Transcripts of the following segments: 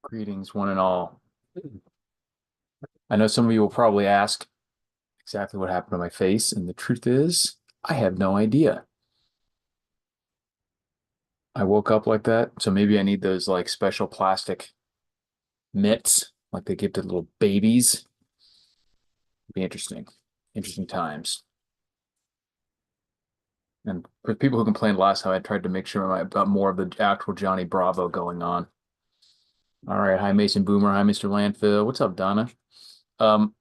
Greetings, one and all. I know some of you will probably ask exactly what happened to my face, and the truth is, I have no idea. I woke up like that, so maybe I need those like special plastic mitts like they give to little babies. Be interesting. Interesting times. And for people who complained last time, I tried to make sure I got more of the actual Johnny Bravo going on. All right, hi Mason Boomer, hi Mr. Landfill. What's up, Donna? Um,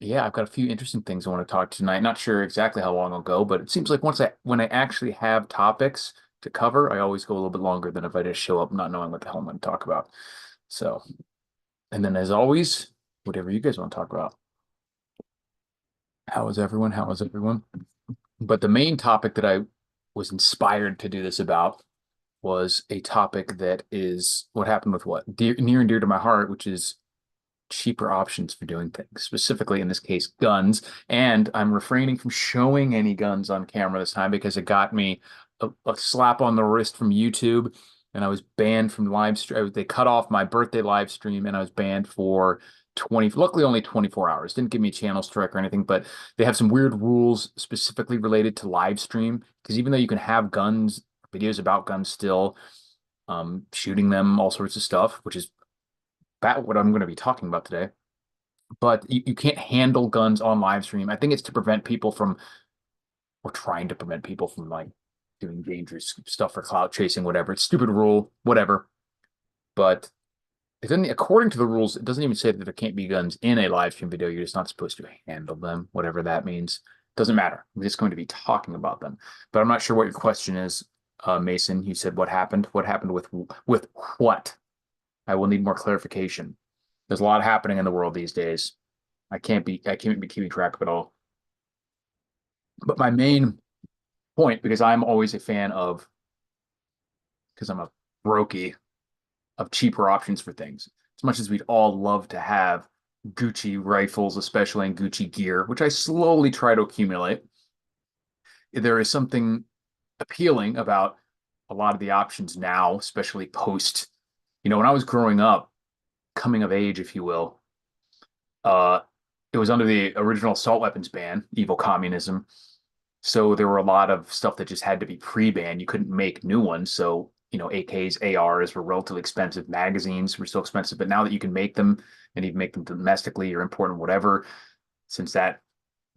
Yeah, I've got a few interesting things I want to talk tonight. Not sure exactly how long I'll go, but it seems like when I actually have topics to cover, I always go a little bit longer than if I just show up not knowing what the hell I'm going to talk about. So, and then as always, whatever you guys want to talk about. How is everyone? How is everyone? But the main topic that I was inspired to do this about was a topic that is what happened with near and dear to my heart, which is cheaper options for doing things, specifically in this case, guns. And I'm refraining from showing any guns on camera this time because it got me a slap on the wrist from YouTube, and I was banned from live stream. They cut off my birthday live stream, and I was banned for 20, luckily only 24 hours. Didn't give me a channel strike or anything, but they have some weird rules specifically related to live stream because even though you can have guns, videos about guns still, shooting them, all sorts of stuff, which is what I'm going to be talking about today. But you can't handle guns on live stream. I think it's to prevent people from, or trying to prevent people from like doing dangerous stuff for clout chasing, whatever. It's a stupid rule, whatever. But it doesn't, according to the rules, it doesn't even say that there can't be guns in a live stream video. You're just not supposed to handle them, whatever that means. Doesn't matter. I'm just going to be talking about them. But I'm not sure what your question is, Mason. You said what happened? What happened with what? I will need more clarification. There's a lot happening in the world these days. I can't be keeping track of it all. But my main point, because I'm always a fan of, because I'm a brokey of cheaper options for things. As much as we'd all love to have Gucci rifles, especially in Gucci gear, which I slowly try to accumulate, there is something appealing about a lot of the options now, especially post, when I was growing up, coming of age, if you will, uh, it was under the original assault weapons ban, evil communism. So there were a lot of stuff that just had to be pre-banned. You couldn't make new ones. So, AKs, ARs were relatively expensive. Magazines were still expensive. But now that you can make them and even make them domestically or import them, whatever, since that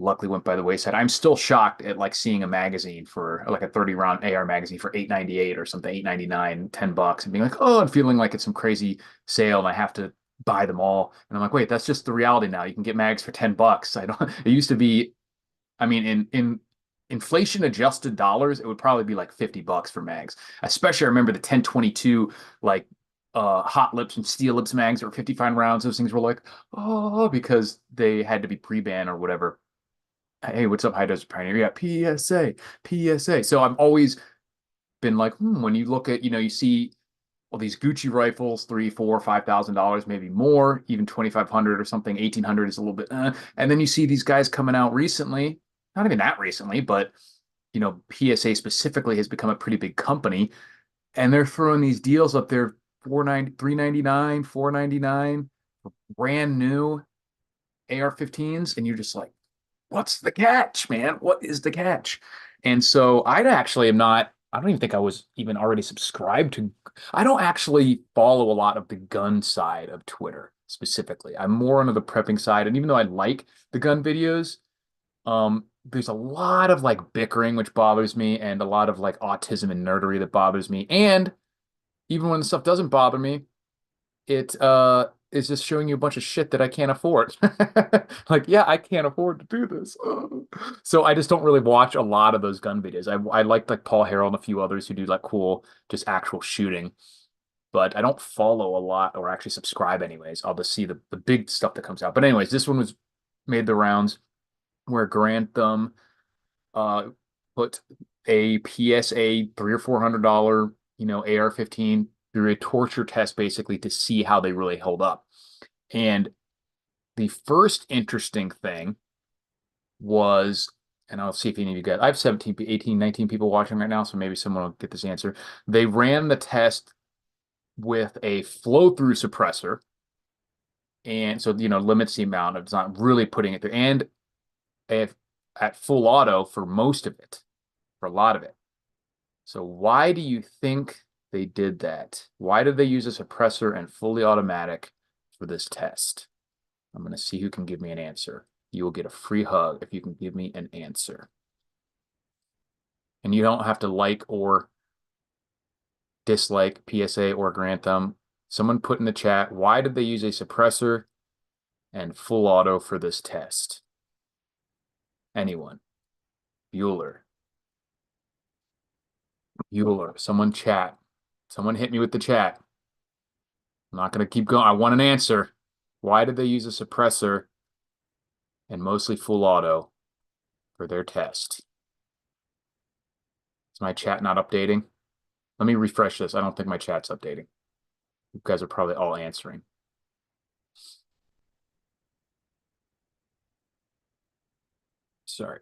luckily went by the wayside, I'm still shocked at like seeing a magazine for like a 30 round AR magazine for 8.98 or something, 8.99, $10, and being like, oh, and feeling like it's some crazy sale and I have to buy them all. And I'm like, wait, that's just the reality now. You can get mags for $10. I don't, it used to be, I mean, in inflation adjusted dollars, it would probably be like $50 for mags. Especially I remember the 1022 like hot lips and steel lips mags that were 55 rounds. Those things were like, oh, because they had to be pre-ban or whatever. Hey, what's up, High Desert Pioneer? Yeah, PSA, PSA. So I've always been like, when you look at, you see all these Gucci rifles, three, four, $5,000, maybe more, even 2,500 or something. 1,800 is a little bit, and then you see these guys coming out recently, not even that recently, but PSA specifically has become a pretty big company, and they're throwing these deals up there, 490, 399, 499, brand new AR-15s, and you're just like, what's the catch, man? What is the catch? And so I actually am not, I don't even think I was even already subscribed to, I don't actually follow a lot of the gun side of Twitter specifically. I'm more on the prepping side. And even though I like the gun videos, there's a lot of like bickering, which bothers me, and a lot of like autism and nerdery that bothers me. And even when the stuff doesn't bother me, it is just showing you a bunch of shit that I can't afford. Like, yeah, I can't afford to do this. So I just don't really watch a lot of those gun videos. I like Paul Harrell and a few others who do like cool, just actual shooting. But I don't follow a lot or actually subscribe anyways. I'll just see the big stuff that comes out. But anyways, this one was made the rounds where Garand Thumb uh put a PSA $300 or $400, AR-15 through a torture test basically to see how they really hold up. And the first interesting thing was, and I'll see if any of you guys, I have 17, 18, 19 people watching right now, so maybe someone will get this answer. They ran the test with a flow-through suppressor. And so, limits the amount of, it's not really putting it through. And if at full auto for most of it, for a lot of it. So why do you think they did that? Why did they use a suppressor and fully automatic for this test? I'm going to see who can give me an answer. You will get a free hug if you can give me an answer. And you don't have to like or dislike PSA or Garand Thumb. Someone put in the chat, why did they use a suppressor and full auto for this test? Anyone? Bueller. Someone chat. Someone hit me with the chat. I'm not going to keep going. I want an answer. Why did they use a suppressor and mostly full auto for their test? Is my chat not updating? Let me refresh this. I don't think my chat's updating. You guys are probably all answering. Sorry.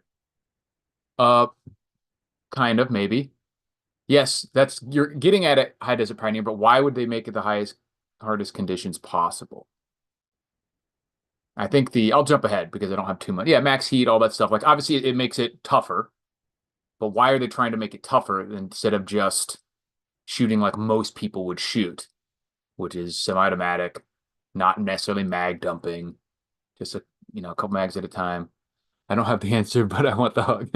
Kind of, maybe. Yes, you're getting at it, high desert pioneer, but why would they make it the hardest conditions possible? I think I'll jump ahead because I don't have too much. Yeah, max heat, all that stuff. Like, obviously, it makes it tougher, but why are they trying to make it tougher instead of just shooting like most people would shoot, which is semi-automatic, not necessarily mag dumping, just a couple mags at a time. I don't have the answer, but I want the hug.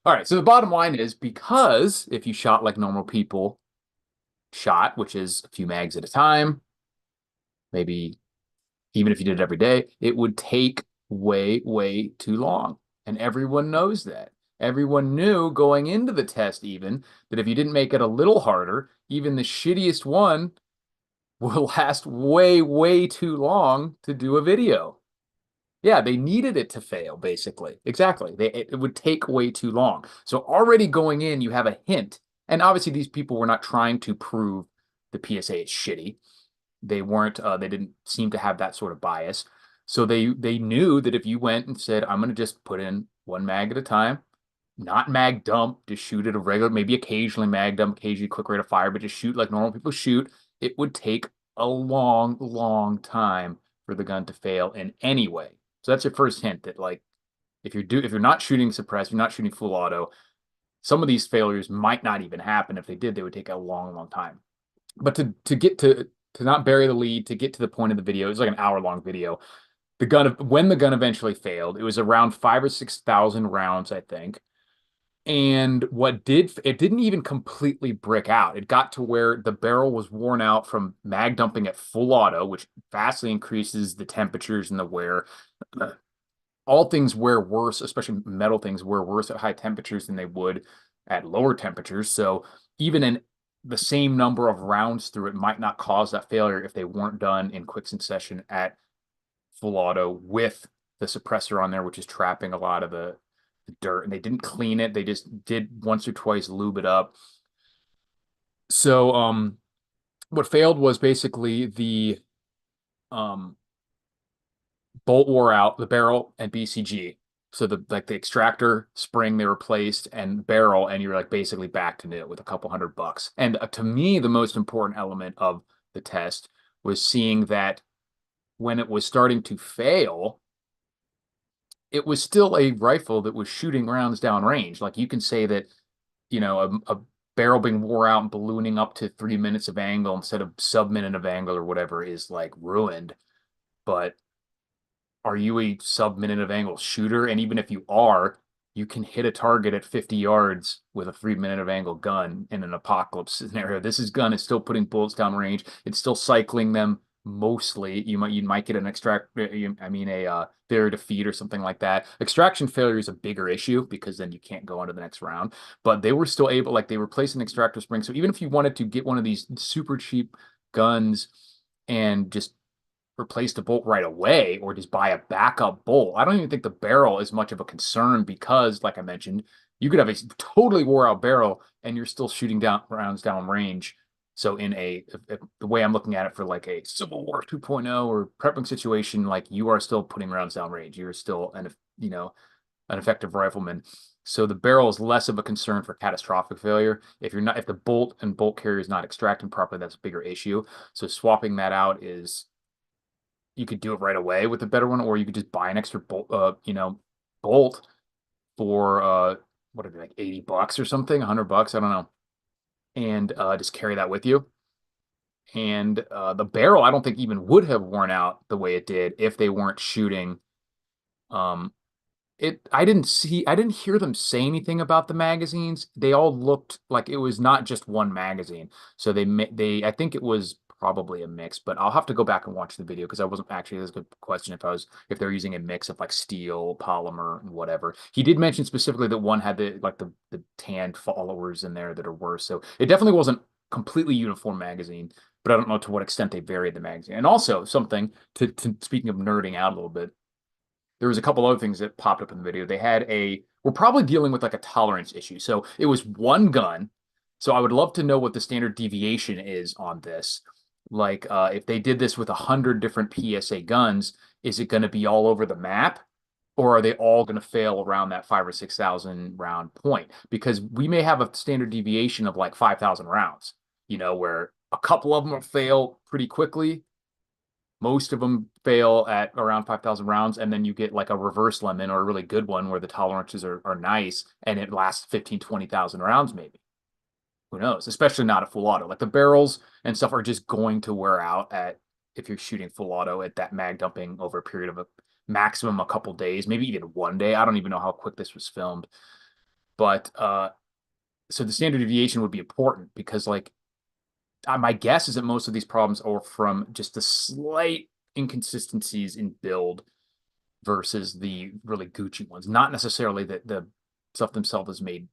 All right, so the bottom line is, because if you shot like normal people shot, which is a few mags at a time, maybe even if you did it every day, it would take way, way too long. And everyone knows that. Everyone knew going into the test even that if you didn't make it a little harder, even the shittiest one will last way, way too long to do a video. Yeah, they needed it to fail, basically. Exactly. It would take way too long. So already going in, you have a hint. And obviously these people were not trying to prove the PSA is shitty. They weren't, they didn't seem to have that sort of bias. So they knew that if you went and said, I'm going to just put in one mag at a time, not mag dump, just shoot at a regular, maybe occasionally mag dump, occasionally quick rate of fire, but just shoot like normal people shoot, it would take a long, long time for the gun to fail in any way. So that's your first hint that, like, if you're not shooting suppressed, you're not shooting full auto, some of these failures might not even happen. If they did, they would take a long, long time. But to get to not bury the lead, to get to the point of the video, it's like an hour-long video. When the gun eventually failed, it was around 5,000 or 6,000 rounds, I think. And it didn't even completely brick out. It got to where the barrel was worn out from mag dumping at full auto, which vastly increases the temperatures in the wear. All things wear worse, especially metal things wear worse at high temperatures than they would at lower temperatures. So even in the same number of rounds through it might not cause that failure if they weren't done in quick succession at full auto with the suppressor on there, which is trapping a lot of the dirt, and they didn't clean it. They just did once or twice lube it up. So what failed was basically the bolt wore out, the barrel and BCG. So the extractor spring they replaced and barrel, and you're like basically back to new with a couple $100. And to me, the most important element of the test was seeing that when it was starting to fail, it was still a rifle that was shooting rounds downrange. Like, you can say that, a barrel being wore out and ballooning up to 3 minutes of angle instead of sub-minute of angle or whatever is like ruined. But are you a sub-minute of angle shooter? And even if you are, you can hit a target at 50 yards with a 3 minute of angle gun in an apocalypse scenario. This gun is still putting bullets down range. It's still cycling them mostly. You might get an failure to feed or something like that. Extraction failure is a bigger issue because then you can't go on to the next round. But they were still able, like, they replaced an extractor spring. So even if you wanted to get one of these super cheap guns and just replace the bolt right away or just buy a backup bolt, I don't even think the barrel is much of a concern because, like I mentioned, you could have a totally wore out barrel and you're still shooting down rounds down range. So in the way I'm looking at it for like a Civil War 2.0 or prepping situation, like, you are still putting rounds down range. You're still, and an effective rifleman. So the barrel is less of a concern for catastrophic failure. If the bolt and bolt carrier is not extracting properly, that's a bigger issue. So swapping that out is, you could do it right away with a better one, or you could just buy an extra bolt, bolt for what are they, like $80 or something, $100, I don't know, and just carry that with you. And the barrel, I don't think even would have worn out the way it did if they weren't shooting. Um, I didn't hear them say anything about the magazines. They all looked like it was not just one magazine. So I think it was probably a mix, but I'll have to go back and watch the video because I wasn't actually, that's a good question, if they're using a mix of like steel, polymer, and whatever. He did mention specifically that one had the tanned followers in there that are worse. So it definitely wasn't completely uniform magazine, but I don't know to what extent they varied the magazine. And also something to speaking of nerding out a little bit, there was a couple other things that popped up in the video. We're probably dealing with like a tolerance issue. So it was one gun. So I would love to know what the standard deviation is on this. Like if they did this with 100 different PSA guns, is it going to be all over the map? Or are they all going to fail around that 5 or 6,000 round point? Because we may have a standard deviation of like 5,000 rounds, where a couple of them will fail pretty quickly, most of them fail at around 5,000 rounds, and then you get like a reverse lemon or a really good one where the tolerances are nice and it lasts 15, 20,000 rounds maybe. Who knows? Especially not at full auto. Like the barrels and stuff are just going to wear out if you're shooting full auto at that mag dumping over a period of a maximum a couple days, maybe even one day. I don't even know how quick this was filmed. But so the standard deviation would be important because like my guess is that most of these problems are from just the slight inconsistencies in build versus the really Gucci ones. Not necessarily that the stuff themselves is made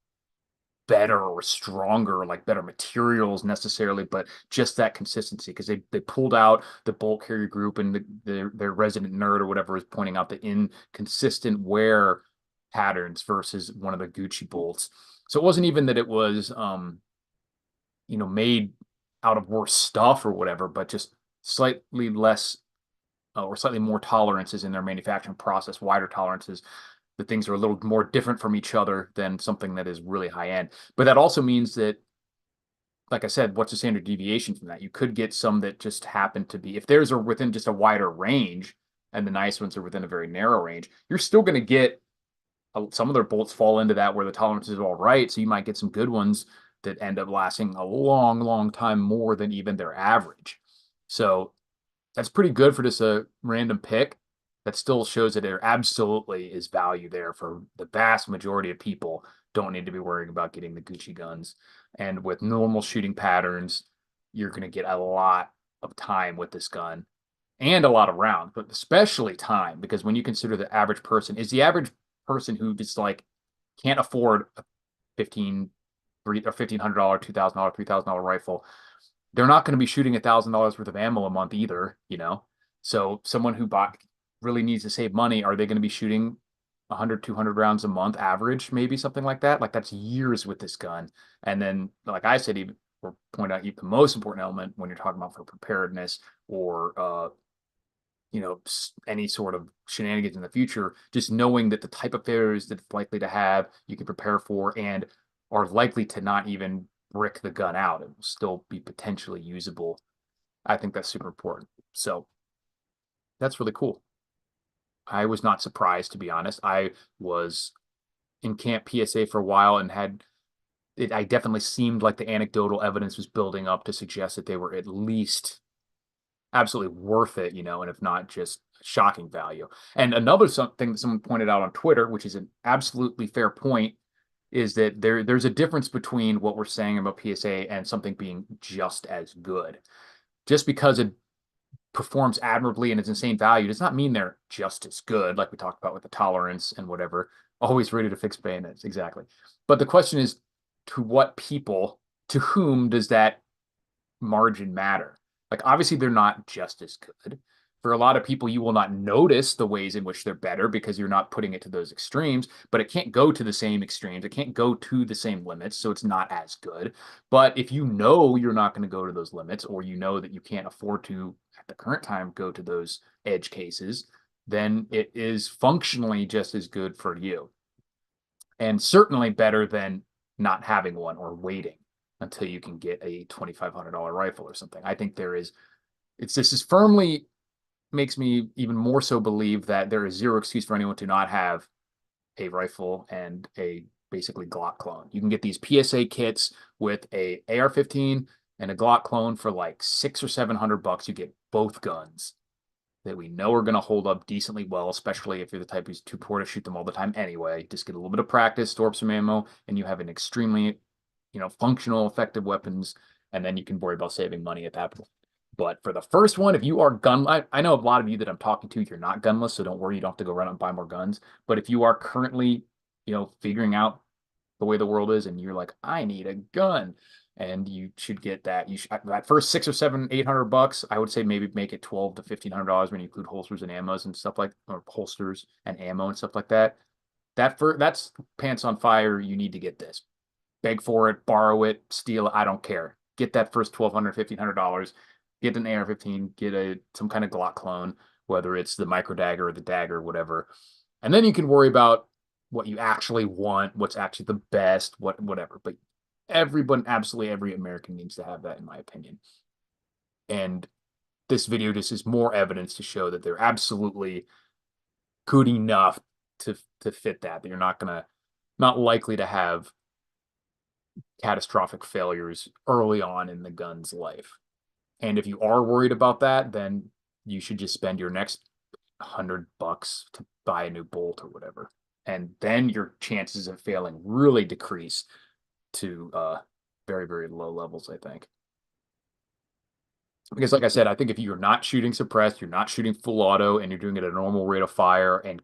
better or stronger, like better materials necessarily, but just that consistency because they pulled out the bolt carrier group and their resident nerd or whatever is pointing out the inconsistent wear patterns versus one of the Gucci bolts. So it wasn't even that it was made out of worse stuff or whatever, but just slightly less or slightly more tolerances in their manufacturing process, wider tolerances. The things are a little more different from each other than something that is really high end. But that also means that, like I said, what's the standard deviation from that? You could get some that just happen to be, if theirs are within just a wider range and the nice ones are within a very narrow range, you're still going to get some of their bolts fall into that where the tolerance is all right. So you might get some good ones that end up lasting a long, long time more than even their average. So that's pretty good for just a random pick. That still shows that there absolutely is value there for the vast majority of people. Don't need to be worrying about getting the Gucci guns. And with normal shooting patterns, you're going to get a lot of time with this gun and a lot of rounds, but especially time, because when you consider the average person, is the average person who just like can't afford a 15 or $1,500, $2,000, $3,000 rifle, they're not going to be shooting $1,000 worth of ammo a month either. So someone who really needs to save money, are they going to be shooting 100, 200 rounds a month average, maybe something like that? Like that's years with this gun. And then, like I said, even or point out the most important element when you're talking about for preparedness or any sort of shenanigans in the future, just knowing that the type of failures that it's likely to have, you can prepare for and are likely to not even brick the gun out. It will still be potentially usable. I think that's super important. So that's really cool. I was not surprised, to be honest. I was in Camp PSA for a while and I definitely seemed like the anecdotal evidence was building up to suggest that they were at least absolutely worth it, and if not just shocking value. And another thing that someone pointed out on Twitter, which is an absolutely fair point, is that there's a difference between what we're saying about PSA and something being just as good. Just because it performs admirably and it's insane value does not mean they're just as good, like we talked about with the tolerance and whatever. Always ready to fix bayonets, exactly. But the question is, to whom does that margin matter? Like, obviously, they're not just as good. For a lot of people, you will not notice the ways in which they're better because you're not putting it to those extremes, but it can't go to the same extremes. It can't go to the same limits, so it's not as good. But if you know you're not going to go to those limits, or you know that you can't afford to, at the current time, go to those edge cases, then it is functionally just as good for you. and certainly better than not having one or waiting until you can get a $2,500 rifle or something. I think there is, it's this is firmly makes me even more so believe that there is zero excuse for anyone to not have a rifle and a basically Glock clone. You can get these PSA kits with a AR-15 and a Glock clone for like $600 or $700. You get both guns that we know are going to hold up decently well, especially if you're the type who's too poor to shoot them all the time anyway. Just get a little bit of practice, store up some ammo, and you have an extremely, functional, effective weapons, and then you can worry about saving money at that point. But for the first one, if you are I know a lot of you that I'm talking to, you're not gunless, so don't worry, you don't have to go run out and buy more guns. But if you are currently, figuring out the way the world is, and you're like, I need a gun, and you should get that. You should, that first 6 or 7, $800. I would say maybe make it $1,200 to $1,500 when you include holsters and ammos and stuff or holsters and ammo and stuff like that. That's pants on fire. You need to get this. Beg for it, borrow it, steal it. I don't care. Get that first $1,200, $1,500. Get an AR-15. Get some kind of Glock clone, whether it's the micro dagger or the dagger, whatever, and then you can worry about what you actually want, what's actually the best, whatever. But everyone, absolutely every American needs to have that, in my opinion. And this video just is more evidence to show that they're absolutely good enough to fit that you're not likely to have catastrophic failures early on in the gun's life. And if you are worried about that, then you should just spend your next $100 to buy a new bolt or whatever. And then your chances of failing really decrease to very, very low levels, I think. Because like I said, I think if you're not shooting suppressed, you're not shooting full auto, and you're doing it at a normal rate of fire and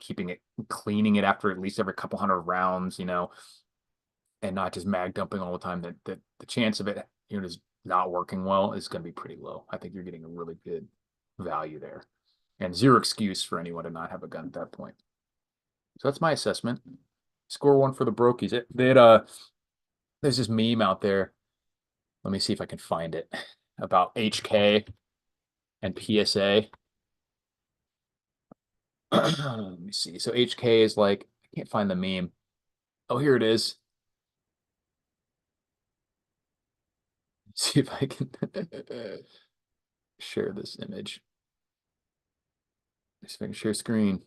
cleaning it after at least every couple hundred rounds, and not just mag dumping all the time, that the chance of it, just not working well is going to be pretty low. I think you're getting a really good value there, and zero excuse for anyone to not have a gun at that point. So that's my assessment. Score one for the brokies. There's this meme out there. Let me see if I can find it about HK and PSA. Let me see. So HK is like, I can't find the meme. Oh, here it is. Let's see if I can share this image. See if I can share screen.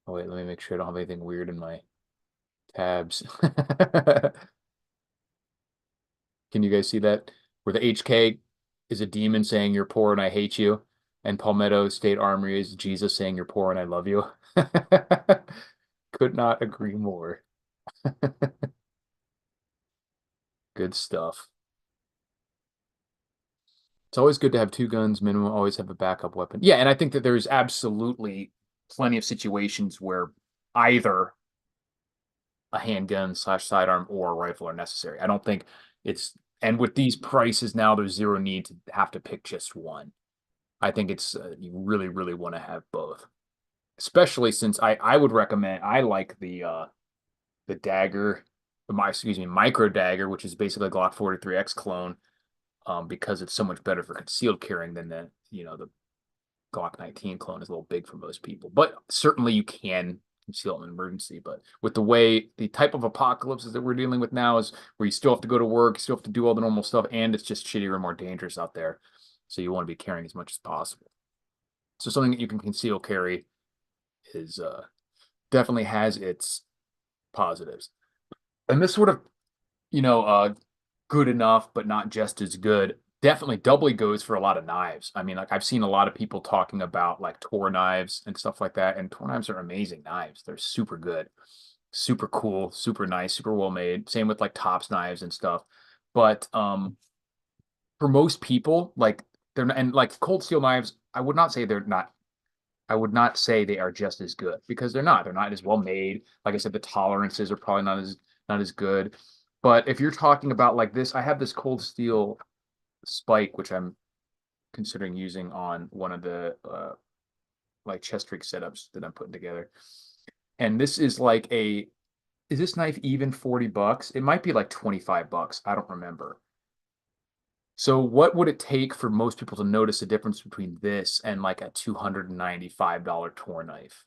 Oh, wait, let me make sure I don't have anything weird in my tabs. Can you guys see that? Where the HK is a demon saying you're poor and I hate you, and Palmetto State Armory is Jesus saying you're poor and I love you. Could not agree more. Good stuff. It's always good to have two guns minimum, always have a backup weapon. Yeah, and I think that there's absolutely plenty of situations where either a handgun / sidearm or a rifle are necessary. I don't think and with these prices now, there's zero need to have to pick just one. I think it's you really, really want to have both, especially since I would recommend, I like the dagger, micro dagger, which is basically a Glock 43X clone, because it's so much better for concealed carrying than the Glock 19 clone is a little big for most people. But certainly you can conceal an emergency. But with the type of apocalypses that we're dealing with now is where you still have to go to work, you still have to do all the normal stuff, and it's just shittier and more dangerous out there. So you want to be carrying as much as possible. So something that you can conceal carry is definitely has its positives. And this sort of, good enough, but not just as good, definitely doubly goes for a lot of knives. I mean, like I've seen a lot of people talking about like Tor knives and stuff like that. And Tor knives are amazing knives. They're super good, super cool, super nice, super well made. Same with like Tops knives and stuff. But for most people, like they're not, and like cold steel knives, I would not say they're not. I would not say they are just as good because they're not. They're not as well made. Like I said, the tolerances are probably not as good. But if you're talking about like this, I have this cold steel spike, which I'm considering using on one of the like chest rig setups that I'm putting together. And this is like is this knife even $40? It might be like $25. I don't remember. So what would it take for most people to notice a difference between this and like a $295 tour knife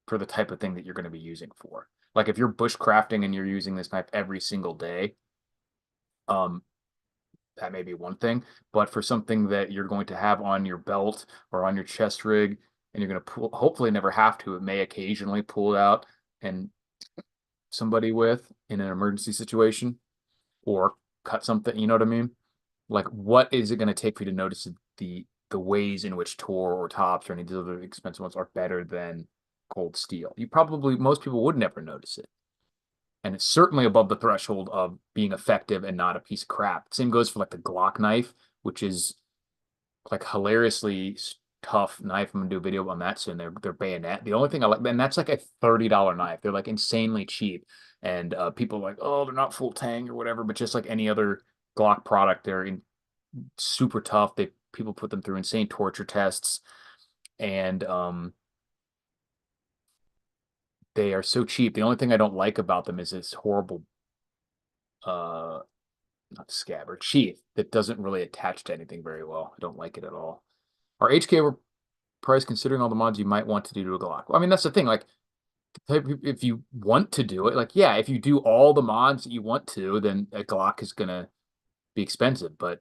for the type of thing that you're going to be using for? Like if you're bushcrafting and you're using this knife every single day, um, that may be one thing. But for something that you're going to have on your belt or on your chest rig, and you're going to pull, hopefully never have to, it may occasionally pull it out and somebody with in an emergency situation or cut something, you know what I mean? Like what is it going to take for you to notice the ways in which Tor or Tops or any of the other expensive ones are better than cold steel? You probably most people would never notice it. And it's certainly above the threshold of being effective and not a piece of crap. Same goes for like the Glock knife, which is like hilariously tough knife. I'm gonna do a video on that soon. They're bayonet. The only thing I like, and that's like a $30 knife. They're like insanely cheap, and people are like, oh, they're not full tang or whatever. But just like any other Glock product, they're super tough. They people put them through insane torture tests, and they are so cheap. The only thing I don't like about them is this horrible uh not scabbard sheath that doesn't really attach to anything very well. I don't like it at all. Are HK price considering all the mods you might want to do to a Glock? Well, I mean, that's the thing. Like, if you want to do it, like, yeah, if you do all the mods that you want to, then a Glock is gonna be expensive. But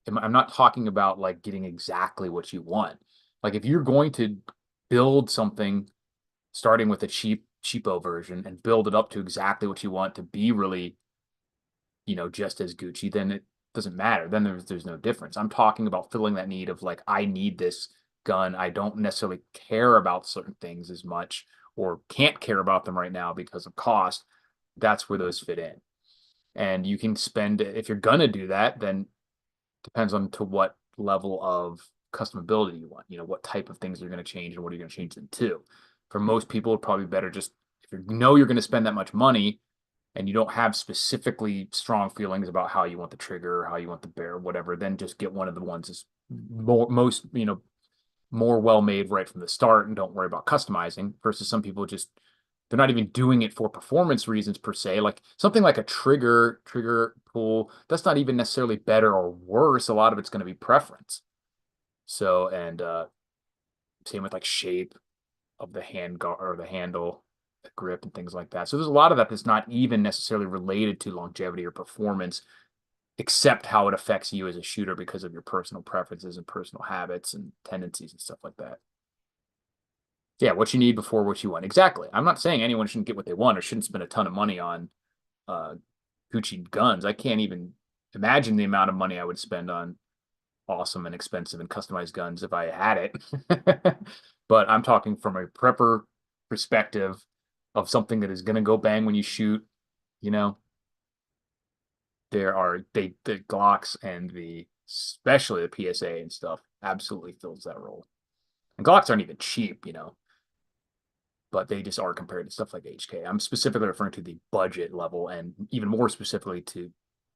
I'm not talking about like getting exactly what you want. Like, if you're going to build something starting with a cheapo version and build it up to exactly what you want to be really, just as Gucci, then it doesn't matter. Then there's no difference. I'm talking about filling that need of like, I need this gun. I don't necessarily care about certain things as much or can't care about them right now because of cost. That's where those fit in. And you can spend, if you're gonna do that, then depends on to what level of customability you want. What type of things you're going to change and what are you going to change them to. For most people, it's probably better just if you know you're going to spend that much money and you don't have specifically strong feelings about how you want the trigger, how you want the barrel, whatever, then just get one of the ones that's more well made right from the start and don't worry about customizing versus some people just they're not even doing it for performance reasons per se. Like something like a trigger pull, that's not even necessarily better or worse. A lot of it's going to be preference. So, and same with like shape of the hand guard or the handle, the grip and things like that. So there's a lot of that that's not even necessarily related to longevity or performance, except how it affects you as a shooter because of your personal preferences and personal habits and tendencies and stuff like that. Yeah, what you need before what you want. Exactly. I'm not saying anyone shouldn't get what they want or shouldn't spend a ton of money on uh, Gucci guns. I can't even imagine the amount of money I would spend on awesome and expensive and customized guns if I had it. But I'm talking from a prepper perspective of something that is going to go bang when you shoot. You know, the Glocks and especially the PSA and stuff absolutely fills that role. And Glocks aren't even cheap, but they just are compared to stuff like HK. I'm specifically referring to the budget level and even more specifically to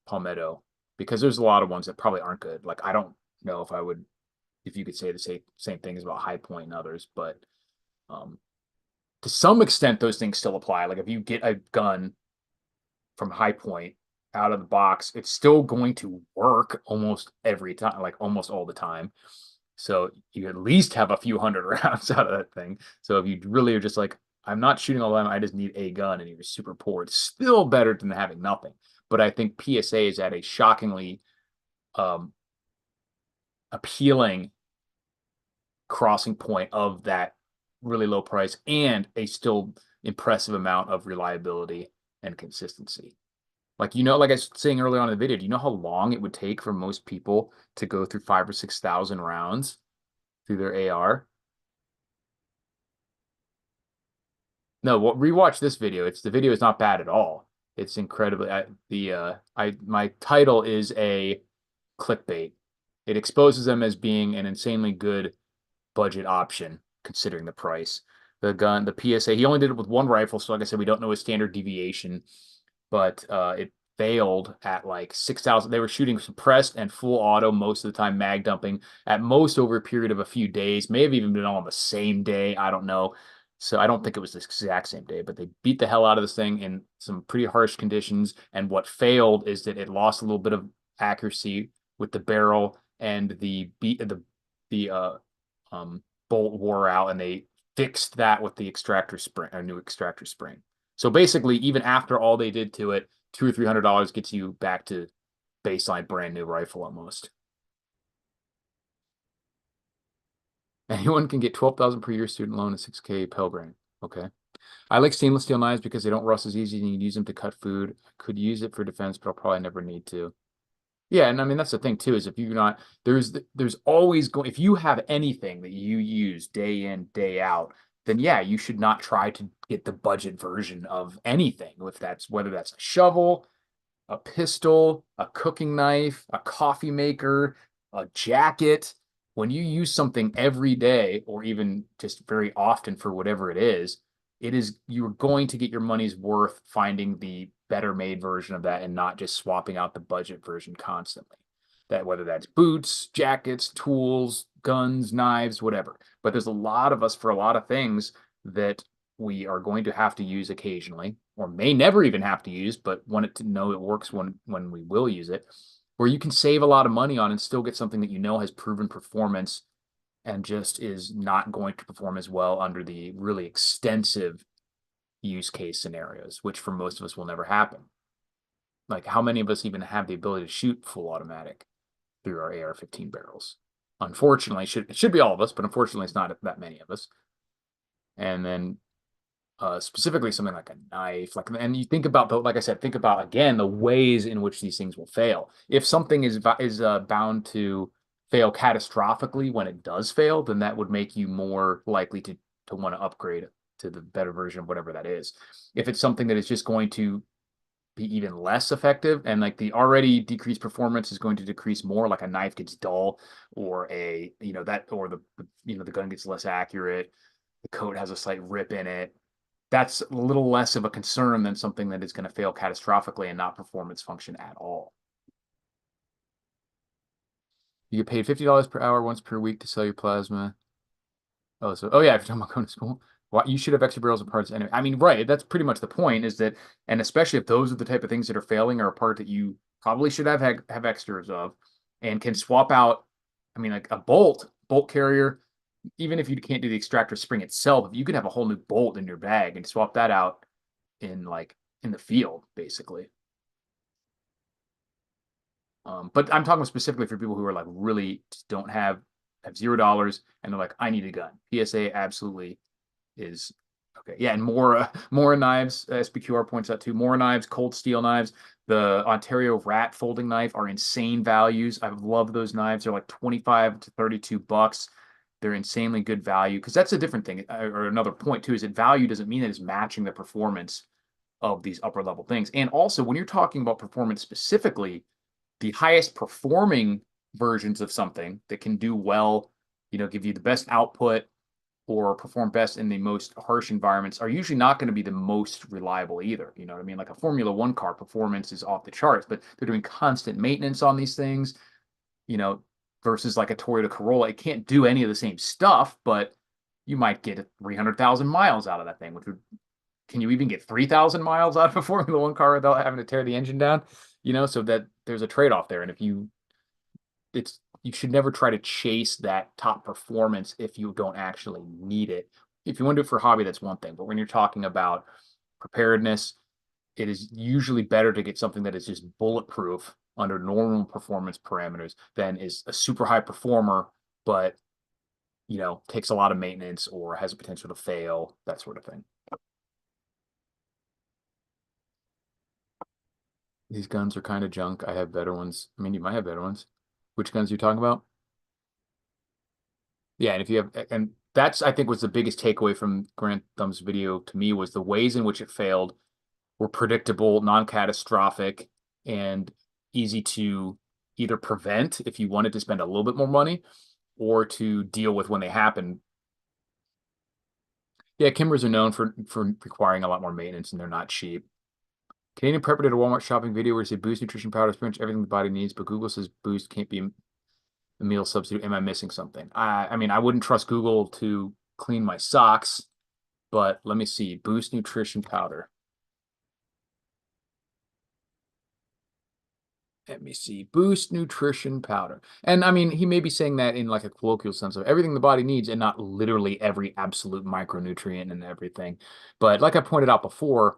Palmetto because there's a lot of ones that probably aren't good. Like I don't know if you could say the same things about High Point and others, but um, to some extent those things still apply. Like if you get a gun from High Point out of the box, it's still going to work almost every time, like almost all the time. So you at least have a few hundred rounds out of that thing. So if you really are just like, I'm not shooting all the time, I just need a gun, and you're super poor, it's still better than having nothing. But I think PSA is at a shockingly um, appealing crossing point of that really low price and a still impressive amount of reliability and consistency. Like I was saying earlier on in the video, do you know how long it would take for most people to go through 5 or 6,000 rounds through their AR? No, rewatch this video. The video is not bad at all. It's incredibly my title is a clickbait. It exposes them as being an insanely good budget option considering the price. The gun, the PSA, he only did it with one rifle, so like I said, we don't know his standard deviation, but it failed at like 6,000. They were shooting suppressed and full auto most of the time, mag dumping at most over a period of a few days, may have even been all on the same day. I don't know. So I don't think it was the exact same day, but they beat the hell out of this thing in some pretty harsh conditions. And what failed is that it lost a little bit of accuracy with the barrel, and the bolt wore out, and they fixed that with the extractor spring, a new extractor spring. So basically, even after all they did to it, $200 or $300 gets you back to baseline brand new rifle almost. Anyone can get 12,000 per year student loan and 6K Pell Grant. Okay. I like stainless steel knives because they don't rust as easy and you can use them to cut food. Could use it for defense, but I'll probably never need to. Yeah, and I mean that's the thing too, is if you're not there's always going if you have anything that you use day in, day out, then yeah, you should not try to get the budget version of anything. If that's whether that's a shovel, a pistol, a cooking knife, a coffee maker, a jacket. When you use something every day or even just very often for whatever it is you're going to get your money's worth finding the better made version of that and not just swapping out the budget version constantly. That whether that's boots, jackets, tools, guns, knives, whatever. But there's a lot of us for a lot of things that we are going to have to use occasionally, or may never even have to use, but want it to know it works when we will use it, where you can save a lot of money on and still get something that you know has proven performance and just is not going to perform as well under the really extensive use case scenarios, which for most of us will never happen. Like how many of us even have the ability to shoot full automatic through our AR-15 barrels? Unfortunately, it should be all of us, but unfortunately, it's not that many of us. And then specifically something like a knife, and you think about like I said, think about again the ways in which these things will fail. If something is bound to fail catastrophically when it does fail, then that would make you more likely to want to upgrade to the better version of whatever that is. If it's something that is just going to be even less effective and like the already decreased performance is going to decrease more, like a knife gets dull or the gun gets less accurate, the coat has a slight rip in it, that's a little less of a concern than something that is going to fail catastrophically and not perform its function at all. You get paid $50 per hour once per week to sell your plasma. Oh, yeah, if you're talking about going to school, well, you should have extra barrels and parts anyway. I mean, right, that's pretty much the point, is that, and especially if those are the type of things that are failing or a part that you probably should have extras of and can swap out. I mean, like a bolt carrier, even if you can't do the extractor spring itself, you can have a whole new bolt in your bag and swap that out in the field, basically. But I'm talking specifically for people who are like really don't have $0 and they're like, I need a gun. PSA absolutely is okay. Yeah, and more knives. SBQR points out too. More knives, cold steel knives. The Ontario Rat folding knife are insane values. I love those knives. They're like 25 to 32 bucks. They're insanely good value because that's a different thing. Or another point too is that value doesn't mean that it's matching the performance of these upper level things. And also, when you're talking about performance specifically, the highest performing versions of something that can do well, give you the best output or perform best in the most harsh environments are usually not going to be the most reliable either. You know what I mean? Like a Formula One car performance is off the charts, but they're doing constant maintenance on these things, you know, versus like a Toyota Corolla. It can't do any of the same stuff, but you might get 300,000 miles out of that thing, can you even get 3,000 miles out of a Formula One car without having to tear the engine down? So that there's a trade-off there. And you should never try to chase that top performance if you don't actually need it. If you want to do it for hobby, that's one thing. But when you're talking about preparedness, it is usually better to get something that is just bulletproof under normal performance parameters than is a super high performer, but takes a lot of maintenance or has a potential to fail, that sort of thing. These guns are kind of junk. I have better ones. I mean, you might have better ones. Which guns are you talking about? Yeah, and if you have, and that's, I think, was the biggest takeaway from Garand Thumb's video to me, was the ways in which it failed were predictable, non-catastrophic, and easy to either prevent if you wanted to spend a little bit more money or to deal with when they happen. Yeah, Kimbers are known for requiring a lot more maintenance, and they're not cheap. Canadian Prepper did a Walmart shopping video where he said Boost nutrition powder is pretty much everything the body needs, but Google says Boost can't be a meal substitute. Am I missing something? I mean, I wouldn't trust Google to clean my socks, but let me see. Boost nutrition powder. Let me see. Boost nutrition powder. And I mean, he may be saying that in like a colloquial sense of everything the body needs and not literally every absolute micronutrient and everything. But like I pointed out before,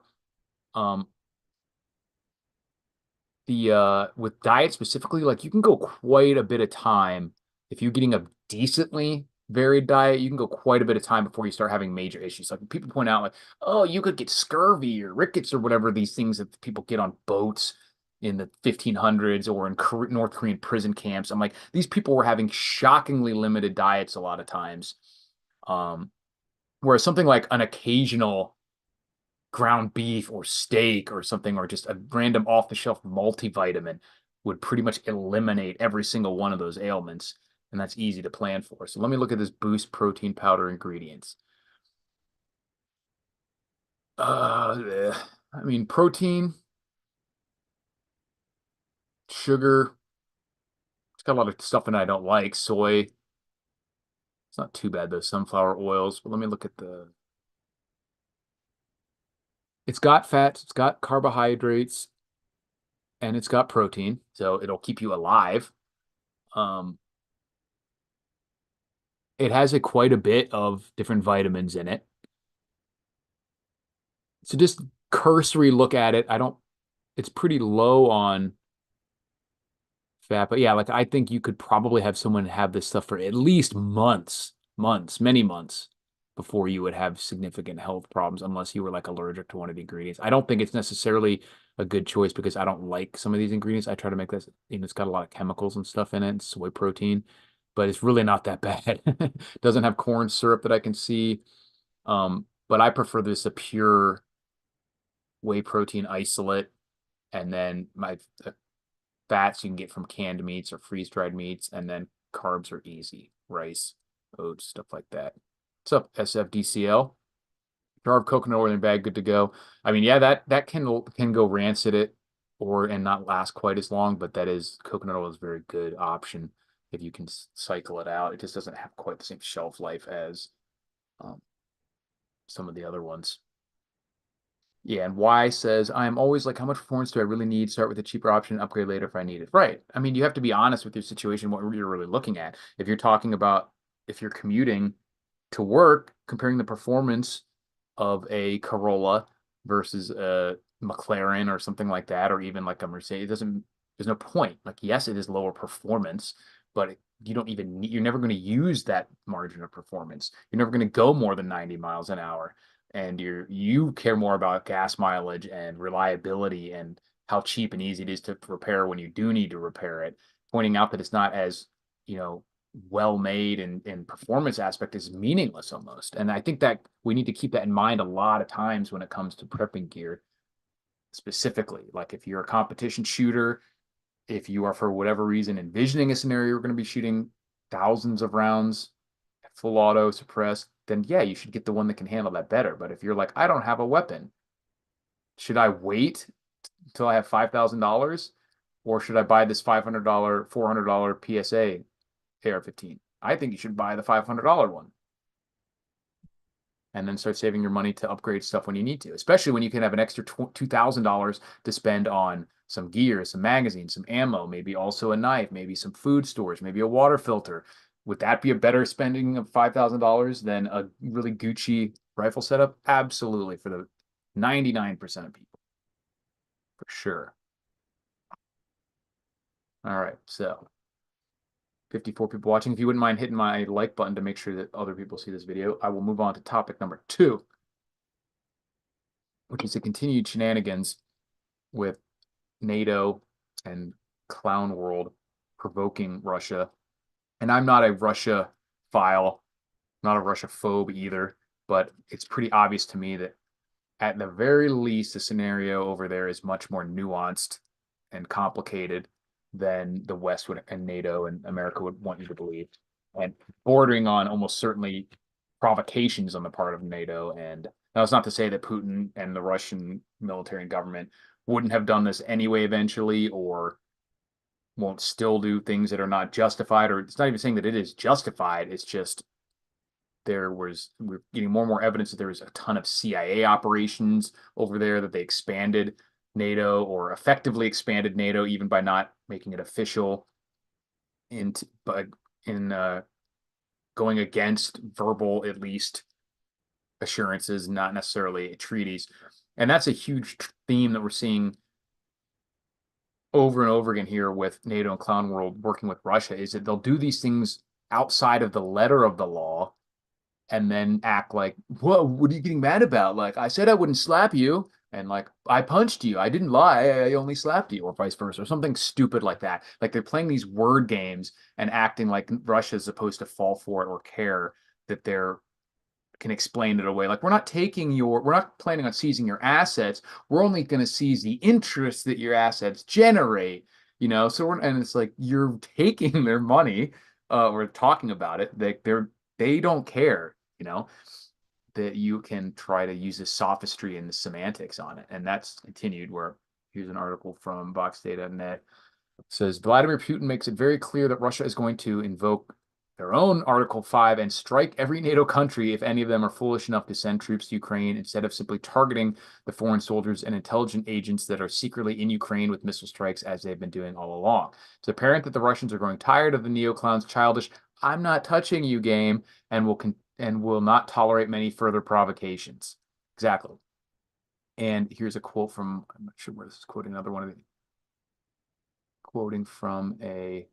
um, the with diet specifically, like you can go quite a bit of time if you're getting a decently varied diet, you can go quite a bit of time before you start having major issues. Like people point out, like, oh, you could get scurvy or rickets or whatever these things that people get on boats in the 1500s or in North Korean prison camps. I'm like, these people were having shockingly limited diets a lot of times. Um, whereas something like an occasional ground beef or steak or something, or just a random off the shelf multivitamin would pretty much eliminate every single one of those ailments. And that's easy to plan for. So let me look at this Boost protein powder ingredients. I mean, protein, sugar. It's got a lot of stuff in it I don't like. Soy. It's not too bad though. Sunflower oils. But let me look at the. It's got fats. It's got carbohydrates, and it's got protein, so it'll keep you alive. Um, it has quite a bit of different vitamins in it. So just cursory look at it. I don't, it's pretty low on fat, but yeah, like I think you could probably have someone have this stuff for at least many months before you would have significant health problems unless you were like allergic to one of the ingredients. I don't think it's necessarily a good choice because I don't like some of these ingredients. I try to make this, it's got a lot of chemicals and stuff in it, soy protein, but it's really not that bad. Doesn't have corn syrup that I can see. But I prefer this a pure whey protein isolate, and then my fats you can get from canned meats or freeze dried meats, and then carbs are easy: rice, oats, stuff like that. What's up, SFDCL? Jar of coconut oil in your bag, good to go. I mean, yeah, that can go rancid it or and not last quite as long, but that is coconut oil is a very good option if you can cycle it out. It just doesn't have quite the same shelf life as um, some of the other ones. Yeah, and Y says, I'm always like, how much performance do I really need? Start with a cheaper option, upgrade later if I need it. Right. I mean, you have to be honest with your situation, what you're really looking at. If you're talking about if you're commuting to work, comparing the performance of a Corolla versus a McLaren or something like that, or even like a Mercedes, there's no point. Like, yes, it is lower performance, but you don't even need, you're never going to use that margin of performance. You're never going to go more than 90 miles an hour, and you care more about gas mileage and reliability and how cheap and easy it is to repair when you do need to repair it. Pointing out that it's not as, you know, well made and performance aspect is meaningless almost. And I think that we need to keep that in mind a lot of times when it comes to prepping gear specifically. Like if you're a competition shooter, if you are for whatever reason envisioning a scenario you're going to be shooting thousands of rounds full auto suppressed, then yeah, you should get the one that can handle that better. But if you're like, I don't have a weapon, should I wait until I have $5,000, or should I buy this $500, $400 PSA AR-15? I think you should buy the $500 one and then start saving your money to upgrade stuff when you need to, especially when you can have an extra $2,000 to spend on some gear, some magazines, some ammo, maybe also a knife, maybe some food storage, maybe a water filter. Would that be a better spending of $5,000 than a really Gucci rifle setup? Absolutely, for the 99% of people, for sure. All right, so 54 people watching. If you wouldn't mind hitting my like button to make sure that other people see this video, I will move on to topic number 2, which is the continued shenanigans with NATO and clown world provoking Russia. And I'm not a Russia file, not a Russia phobe either, but it's pretty obvious to me that at the very least, the scenario over there is much more nuanced and complicated than the West would and NATO and America would want you to believe, and bordering on almost certainly provocations on the part of NATO. And that's not to say that Putin and the Russian military and government wouldn't have done this anyway eventually, or won't still do things that are not justified, or it's not even saying that it is justified. It's just we're getting more and more evidence that there was a ton of CIA operations over there, that they expanded NATO or effectively expanded NATO even by not making it official but in going against verbal, at least, assurances, not necessarily treaties. And that's a huge theme that we're seeing over and over again here with NATO and Clown World working with Russia, is that they'll do these things outside of the letter of the law and then act like, whoa, what are you getting mad about? Like, I said I wouldn't slap you. And like, I punched you. I didn't lie. I only slapped you, or vice versa, or something stupid like that. Like they're playing these word games and acting like Russia is supposed to fall for it or care that they're can explain it away. Like, we're not planning on seizing your assets. We're only going to seize the interest that your assets generate, and it's like, you're taking their money, or talking about it. They don't care, that you can try to use the sophistry and the semantics on it. And that's continued where here's an article from boxdata.net. It says Vladimir Putin makes it very clear that Russia is going to invoke their own Article 5 and strike every NATO country if any of them are foolish enough to send troops to Ukraine, instead of simply targeting the foreign soldiers and intelligence agents that are secretly in Ukraine with missile strikes, as they've been doing all along. It's apparent that the Russians are growing tired of the neo-clown's childish "I'm not touching you" game, and will not tolerate many further provocations. Exactly. And here's a quote from, I'm not sure where this is quoting, quoting from a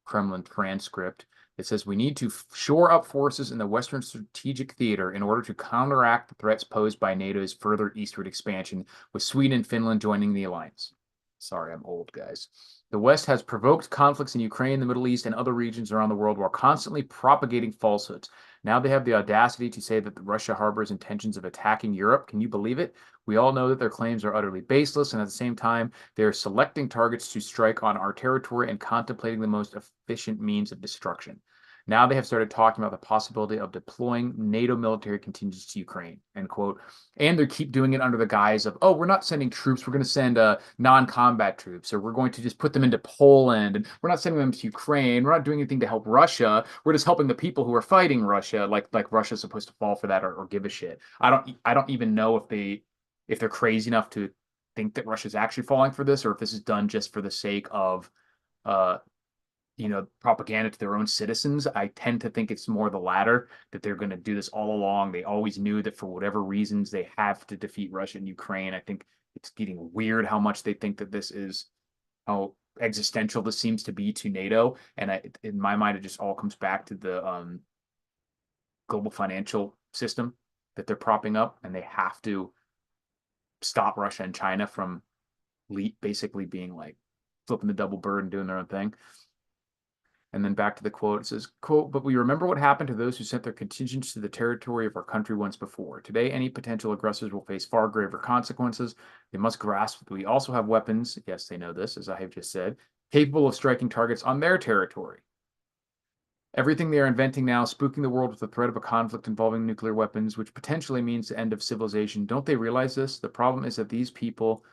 Kremlin transcript. It says, "We need to shore up forces in the Western strategic theater in order to counteract the threats posed by NATO's further eastward expansion, with Sweden and Finland joining the alliance." Sorry, I'm old, guys. "The West has provoked conflicts in Ukraine, the Middle East, and other regions around the world while constantly propagating falsehoods. Now they have the audacity to say that Russia harbors intentions of attacking Europe. Can you believe it? We all know that their claims are utterly baseless, and at the same time, they are selecting targets to strike on our territory and contemplating the most efficient means of destruction. Now they have started talking about the possibility of deploying NATO military contingents to Ukraine," end quote. And they keep doing it under the guise of, "Oh, we're not sending troops. We're going to send non-combat troops, or we're going to just put them into Poland, and we're not sending them to Ukraine. We're not doing anything to help Russia. We're just helping the people who are fighting Russia." Like Russia's supposed to fall for that, or give a shit. I don't even know if they're crazy enough to think that Russia's actually falling for this, or if this is done just for the sake of uh, propaganda to their own citizens. I tend to think it's more the latter, that they're going to do this all along. They always knew that for whatever reasons they have to defeat Russia and Ukraine. I think it's getting weird how much they think that this is, how existential this seems to be to NATO. And in my mind, it just all comes back to the global financial system that they're propping up, and they have to stop Russia and China from basically being like flipping the double bird and doing their own thing. And then back to the quote, it says, quote, "But we remember what happened to those who sent their contingents to the territory of our country once before. Today, any potential aggressors will face far graver consequences. They must grasp that we also have weapons," yes, they know this, as I have just said, "capable of striking targets on their territory. Everything they are inventing now, spooking the world with the threat of a conflict involving nuclear weapons, which potentially means the end of civilization. Don't they realize this? The problem is that these people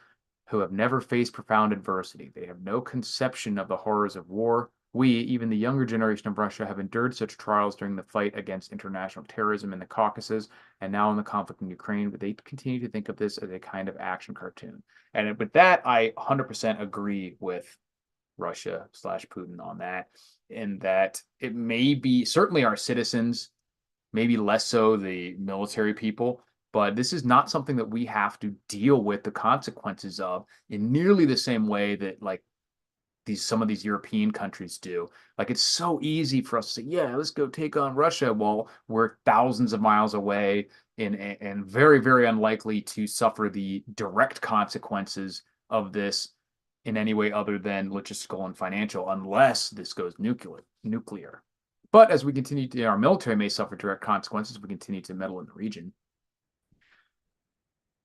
who have never faced profound adversity. They have no conception of the horrors of war. We, even the younger generation of Russia, have endured such trials during the fight against international terrorism in the Caucasus and now in the conflict in Ukraine, but they continue to think of this as a kind of action cartoon." And with that, I 100% agree with Russia/Putin on that, in that it may be certainly our citizens, maybe less so the military people, but this is not something that we have to deal with the consequences of in nearly the same way that, like, some of these European countries do. Like, it's so easy for us to say, yeah, let's go take on Russia, while we're thousands of miles away and very, very unlikely to suffer the direct consequences of this in any way other than logistical and financial, unless this goes nuclear. But as we continue to, our military may suffer direct consequences if we continue to meddle in the region.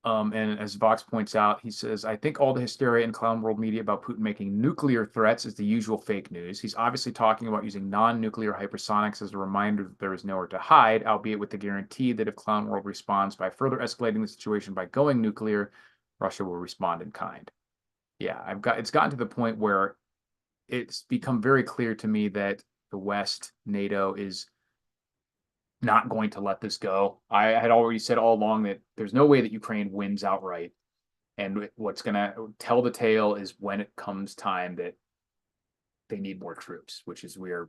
And as Vox points out, he says, "I think all the hysteria in clown world media about Putin making nuclear threats is the usual fake news. He's obviously talking about using non-nuclear hypersonics as a reminder that there is nowhere to hide, albeit with the guarantee that if clown world responds by further escalating the situation by going nuclear, Russia will respond in kind." Yeah, it's gotten to the point where it's become very clear to me that the West, NATO, is not going to let this go. I had already said all along that there's no way that Ukraine wins outright. And what's going to tell the tale is when it comes time that they need more troops, which is we are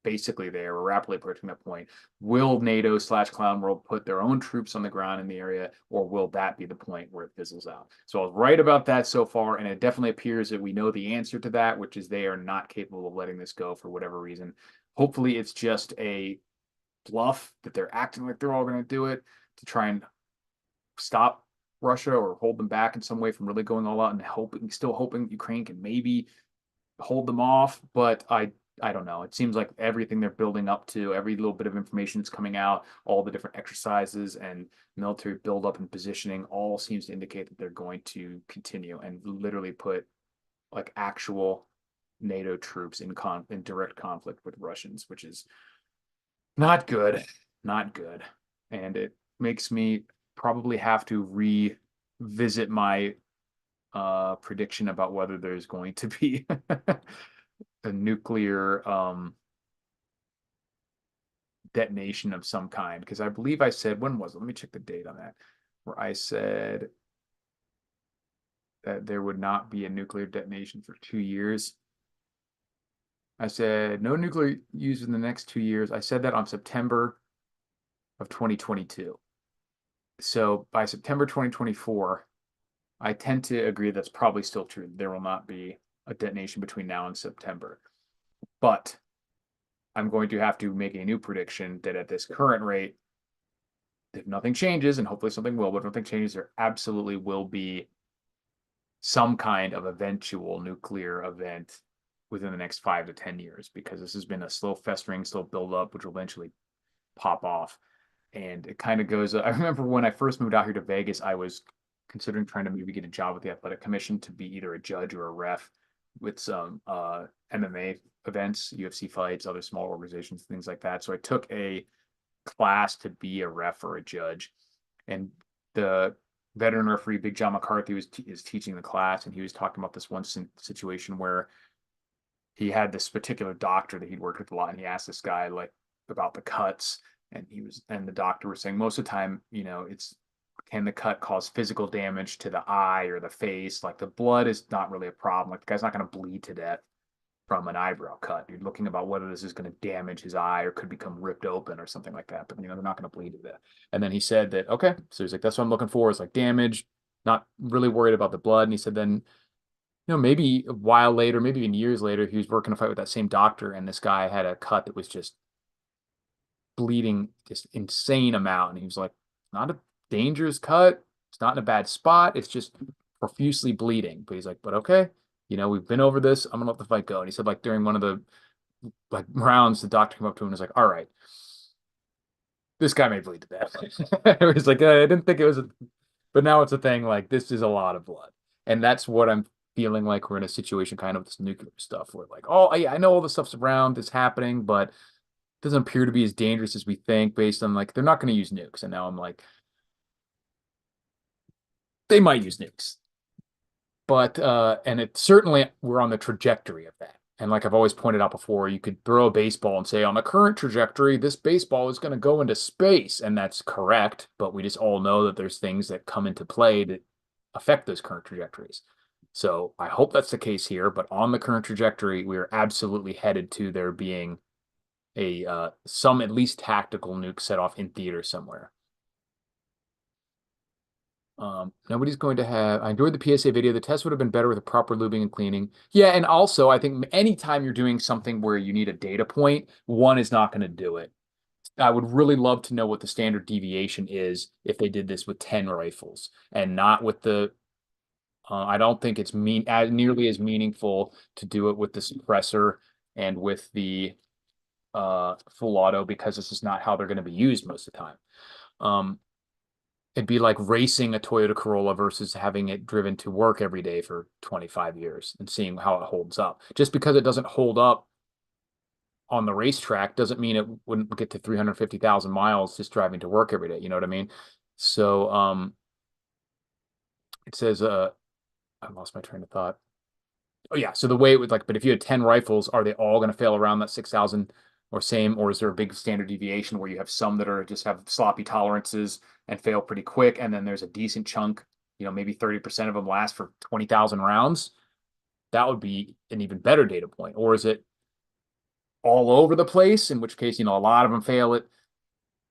basically there. We're rapidly approaching that point. Will NATO / Clown World put their own troops on the ground in the area, or will that be the point where it fizzles out? So I was right about that so far, and it definitely appears that we know the answer to that, which is they are not capable of letting this go for whatever reason. Hopefully it's just a bluff that they're acting like they're all going to do it to try and stop Russia or hold them back in some way from really going all out, and still hoping Ukraine can maybe hold them off. But I don't know. It seems like everything they're building up to, every little bit of information that's coming out, all the different exercises and military buildup and positioning, all seems to indicate that they're going to continue and literally put like actual NATO troops in direct conflict with Russians, which is not good, not good. And it makes me probably have to revisit my prediction about whether there's going to be a nuclear detonation of some kind. Because I believe I said, when was it? Let me check the date on that. Where I said that there would not be a nuclear detonation for 2 years. I said no nuclear use in the next 2 years. I said that on September of 2022. So by September 2024, I tend to agree that's probably still true. There will not be a detonation between now and September. But I'm going to have to make a new prediction that at this current rate, if nothing changes, and hopefully something will, but if nothing changes, there absolutely will be some kind of eventual nuclear event within the next 5 to 10 years, because this has been a slow festering, slow buildup, which will eventually pop off. And it kind of goes, I remember when I first moved out here to Vegas, I was considering trying to maybe get a job with the athletic commission to be either a judge or a ref with some MMA events, UFC fights, other small organizations, things like that. So I took a class to be a ref or a judge, and the veteran referee Big John McCarthy is teaching the class, and he was talking about this one situation where he had this particular doctor that he'd worked with a lot, and he asked this guy like about the cuts, and the doctor was saying most of the time, it's, can the cut cause physical damage to the eye or the face? Like the blood is not really a problem. Like the guy's not going to bleed to death from an eyebrow cut. You're looking about whether this is going to damage his eye or could become ripped open or something like that. But they're not going to bleed to death. And then he said that, okay, so he's like, that's what I'm looking for, is like damage, not really worried about the blood. And he said then, maybe a while later, maybe even years later, he was working a fight with that same doctor, and this guy had a cut that was just bleeding just insane amount. And he was like, not a dangerous cut. It's not in a bad spot. It's just profusely bleeding. But he's like, but okay, we've been over this. I'm gonna let the fight go. And he said, like during one of the rounds, the doctor came up to him and was like, all right, this guy may bleed to death. It was like, I didn't think it was, but now it's a thing. Like this is a lot of blood, and that's what I'm feeling like we're in a situation kind of with this nuclear stuff where like, oh yeah, I know all the stuff's around, it's happening, but it doesn't appear to be as dangerous as we think based on like, they're not going to use nukes. And now I'm like, they might use nukes, but and it certainly, we're on the trajectory of that. And like I've always pointed out before, you could throw a baseball and say on the current trajectory, this baseball is going to go into space, and that's correct. But we just all know that there's things that come into play that affect those current trajectories. So I hope that's the case here. But on the current trajectory, we are absolutely headed to there being a some at least tactical nuke set off in theater somewhere. Nobody's going to have. I enjoyed the PSA video. The test would have been better with a proper lubing and cleaning. Yeah, and also I think anytime you're doing something where you need a data point, one is not going to do it. I would really love to know what the standard deviation is if they did this with 10 rifles and not with the. I don't think it's nearly as meaningful to do it with the suppressor and with the full auto, because this is not how they're going to be used most of the time. It'd be like racing a Toyota Corolla versus having it driven to work every day for 25 years and seeing how it holds up. Just because it doesn't hold up on the racetrack doesn't mean it wouldn't get to 350,000 miles just driving to work every day. You know what I mean? So it says, I lost my train of thought. Oh yeah, so the way it would like, but if you had 10 rifles, are they all going to fail around that 6,000 or same, or is there a big standard deviation where you have some that are just have sloppy tolerances and fail pretty quick, and then there's a decent chunk, maybe 30% of them last for 20,000 rounds? That would be an even better data point. Or is it all over the place, in which case, a lot of them fail at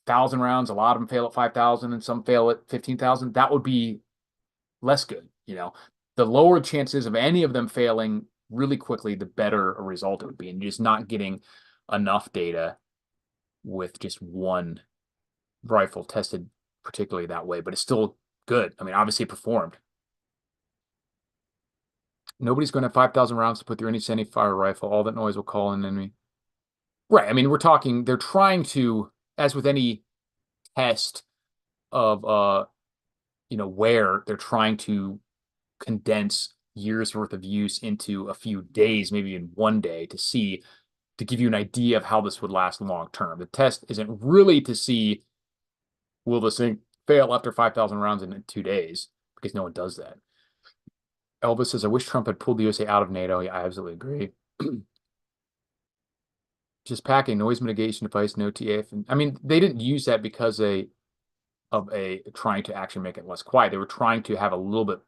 1,000 rounds, a lot of them fail at 5,000, and some fail at 15,000? That would be less good. The lower chances of any of them failing really quickly, the better a result it would be. And just not getting enough data with just one rifle tested particularly that way, but it's still good. I mean, obviously it performed. Nobody's going to have 5,000 rounds to put through any centerfire rifle. All that noise will call an enemy. Right. I mean, they're trying to, as with any test of, where they're trying to condense years worth of use into a few days, maybe in one day, to give you an idea of how this would last long term. The test isn't really to see, will this thing fail after 5,000 rounds in 2 days, because no one does that. Elvis says, I wish Trump had pulled the USA out of NATO. Yeah, I absolutely agree. Just packing noise mitigation device, no TF. I mean, they didn't use that because of trying to actually make it less quiet. They were trying to have a little bit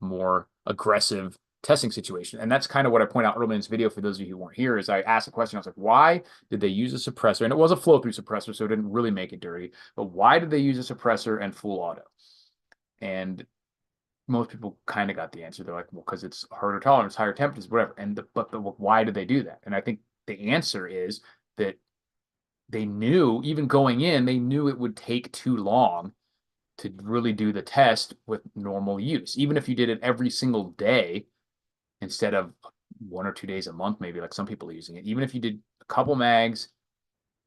more aggressive testing situation. And that's kind of what I point out earlier in this video for those of you who weren't here, is I asked a question. I was like, why did they use a suppressor? And it was a flow-through suppressor, so it didn't really make it dirty. But why did they use a suppressor and full auto? And most people kind of got the answer. They're like, well, because it's harder tolerance, higher temperatures, whatever. But why did they do that? And I think the answer is that they knew, even going in, they knew it would take too long to really do the test with normal use. Even if you did it every single day instead of 1 or 2 days a month, maybe like some people are using it. Even if you did a couple mags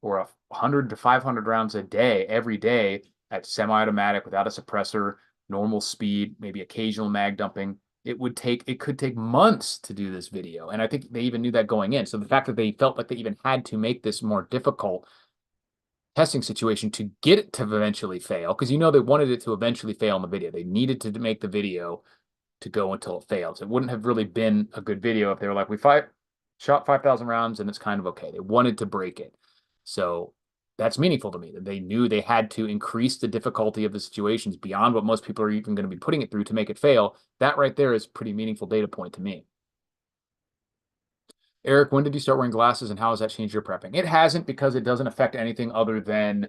or 100 to 500 rounds a day, every day at semi-automatic without a suppressor, normal speed, maybe occasional mag dumping, it could take months to do this video. And I think they even knew that going in. So the fact that they felt like they even had to make this more difficult testing situation to get it to eventually fail, because they wanted it to eventually fail in the video. They needed to make the video to go until it fails. It wouldn't have really been a good video if they were like, we shot 5,000 rounds and it's kind of okay. They wanted to break it. So that's meaningful to me, that they knew they had to increase the difficulty of the situations beyond what most people are even going to be putting it through to make it fail. That right there is a pretty meaningful data point to me. Eric, when did you start wearing glasses and how has that changed your prepping? It hasn't, because it doesn't affect anything other than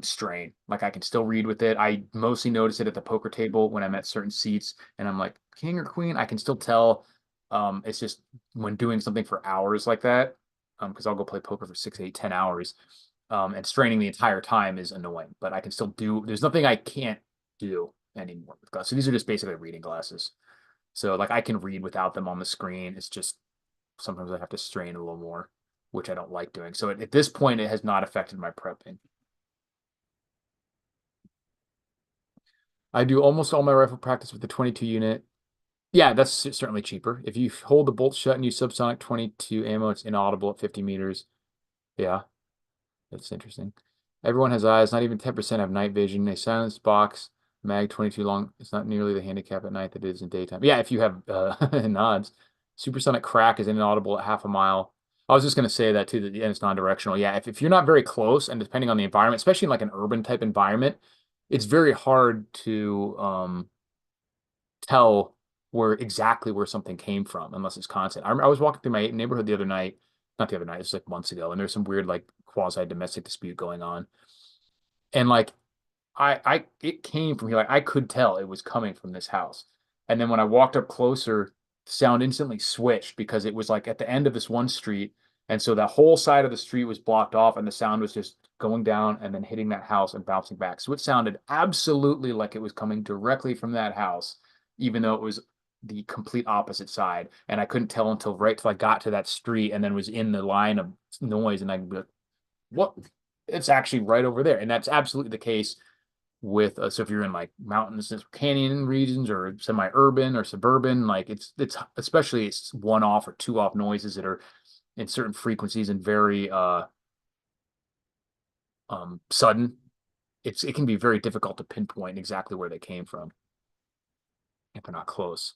strain. Like, I can still read with it. I mostly notice it at the poker table when I'm at certain seats and I'm like, king or queen, I can still tell. It's just when doing something for hours like that, because I'll go play poker for 6, 8, 10 hours. And straining the entire time is annoying, but I can still there's nothing I can't do anymore with glasses. So these are just basically reading glasses. So like I can read without them on the screen. It's just sometimes I have to strain a little more, which I don't like doing. So at this point, it has not affected my prepping. I do almost all my rifle practice with the 22 unit. Yeah, that's certainly cheaper. If you hold the bolt shut and use subsonic 22 ammo, it's inaudible at 50 meters. Yeah, that's interesting. Everyone has eyes. Not even 10% have night vision. A silenced box, mag 22 long. It's not nearly the handicap at night that it is in daytime. Yeah, if you have nods. Supersonic crack is inaudible at half a mile. I was just going to say that too, that it's non-directional. Yeah, if you're not very close, and depending on the environment, especially in like an urban type environment, it's very hard to tell exactly where something came from unless it's constant. I was walking through my neighborhood the other night, not the other night, it's like months ago, and there's some weird like quasi domestic dispute going on, and like it came from here. Like I could tell it was coming from this house, and then when I walked up closer, the sound instantly switched because it was like at the end of this one street, and so that whole side of the street was blocked off, and the sound was just going down and then hitting that house and bouncing back. So it sounded absolutely like it was coming directly from that house, even though it was the complete opposite side. And I couldn't tell until right till I got to that street and then was in the line of noise, and I'd be like, what? It's actually right over there. And that's absolutely the case with so if you're in like mountains, canyon regions, or semi-urban or suburban, like it's especially it's one off or two off noises that are in certain frequencies and very sudden. It can be very difficult to pinpoint exactly where they came from if they're not close.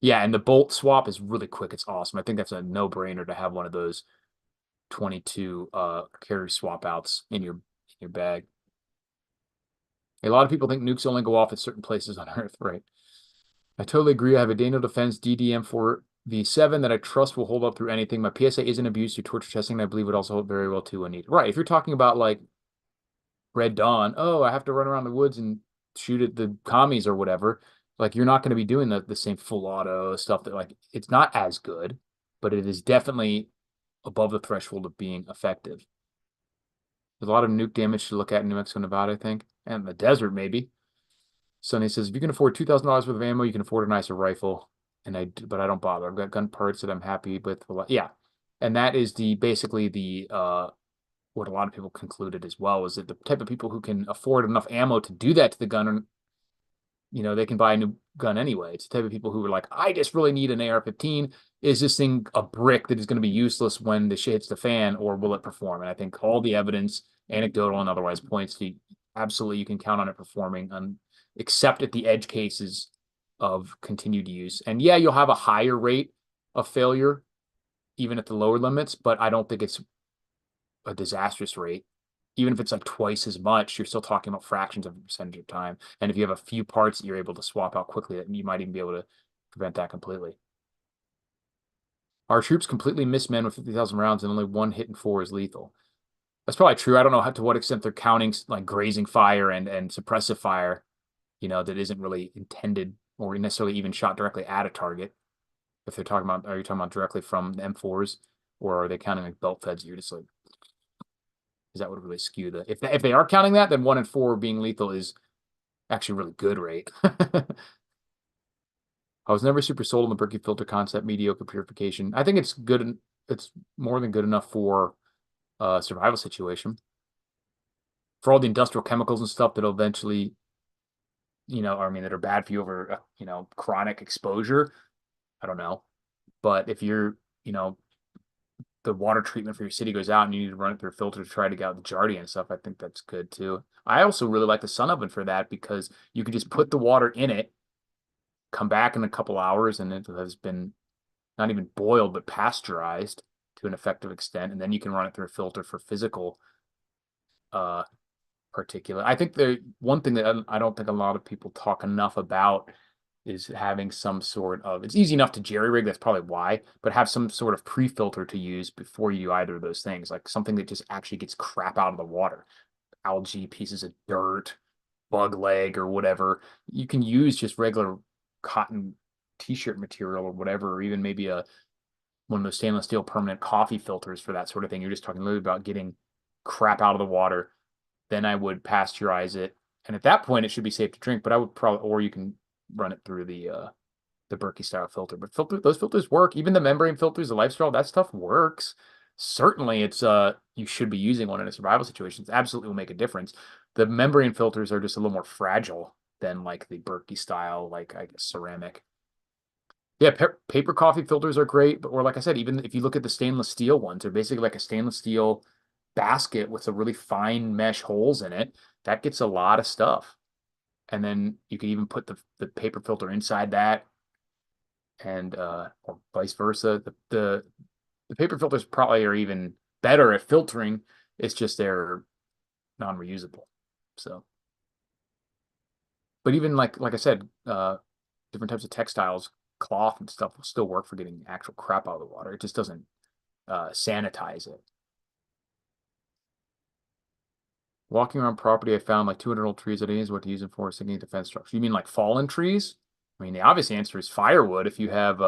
Yeah, and the bolt swap is really quick. It's awesome. I think that's a no-brainer to have one of those 22 carry swap outs in your bag. A lot of people think nukes only go off at certain places on Earth, right? I totally agree. I have a Daniel Defense DDM4 The 7 that I trust will hold up through anything. My PSA isn't abused through torture testing, and I believe it also hold very well too when needed. Right. If you're talking about like Red Dawn, oh, I have to run around the woods and shoot at the commies or whatever. Like you're not going to be doing the same full auto stuff that like it's not as good, but it is definitely above the threshold of being effective. There's a lot of nuke damage to look at in New Mexico, Nevada, I think, and the desert maybe. Sonny says if you can afford $2,000 worth of ammo, you can afford a nicer rifle. But I don't bother. I've got gun parts that I'm happy with. Yeah, and that is basically the what a lot of people concluded as well is that the type of people who can afford enough ammo to do that to the gun, they can buy a new gun anyway. It's the type of people who are like, I just really need an AR-15. Is this thing a brick that is going to be useless when the shit hits the fan, or will it perform? And I think all the evidence, anecdotal and otherwise, points to absolutely you can count on it performing, except at the edge cases of continued use. And yeah, you'll have a higher rate of failure even at the lower limits, but I don't think it's a disastrous rate. Even if it's like twice as much, you're still talking about fractions of a percentage of time. And if you have a few parts that you're able to swap out quickly, you might even be able to prevent that completely. Our troops completely miss men with 50,000 rounds and only one hit in 4 is lethal. That's probably true. I don't know to what extent they're counting like grazing fire and suppressive fire, that isn't really intended or necessarily even shot directly at a target. If they're talking about, are you talking about directly from the M4s, or are they counting like belt feds? You're just like, is that would really skew the if they are counting that, then 1 in 4 being lethal is actually a really good rate. I was never super sold on the Berkey filter concept, mediocre purification. I think it's good. It's more than good enough for a survival situation. For all the industrial chemicals and stuff that'll eventually, that are bad for you over, chronic exposure. I don't know. But if you're, the water treatment for your city goes out and you need to run it through a filter to try to get out the Giardia and stuff, I think that's good too. I also really like the sun oven for that because you can just put the water in it, come back in a couple hours, and it has been not even boiled, but pasteurized to an effective extent. And then you can run it through a filter for physical particulate. I think the one thing that I don't think a lot of people talk enough about is having some sort of, it's easy enough to jerry rig, that's probably why, but have some sort of pre-filter to use before you do either of those things, like something that just actually gets crap out of the water, algae, pieces of dirt, bug leg or whatever. You can use just regular cotton t-shirt material or whatever, or even maybe one of those stainless steel permanent coffee filters for that sort of thing. You're just talking literally about getting crap out of the water. Then I would pasteurize it. And at that point, it should be safe to drink, but I would probably, or you can run it through the Berkey style filter. But those filters work. Even the membrane filters, the Lifestyle, that stuff works. Certainly it's you should be using one in a survival situation. It absolutely will make a difference. The membrane filters are just a little more fragile than like the Berkey style, like I guess ceramic. Yeah, paper coffee filters are great, but or like I said, even if you look at the stainless steel ones, they're basically like a stainless steel basket with some really fine mesh holes in it. That gets a lot of stuff. And then you can even put the paper filter inside that, and or vice versa. The paper filters probably are even better at filtering. It's just they're non-reusable. So, but even like I said, different types of textiles, cloth and stuff will still work for getting actual crap out of the water. It just doesn't sanitize it. Walking around property, I found like 200 old trees that I didn't know what to use them for, sinking defense structure. You mean like fallen trees? I mean, the obvious answer is firewood if you have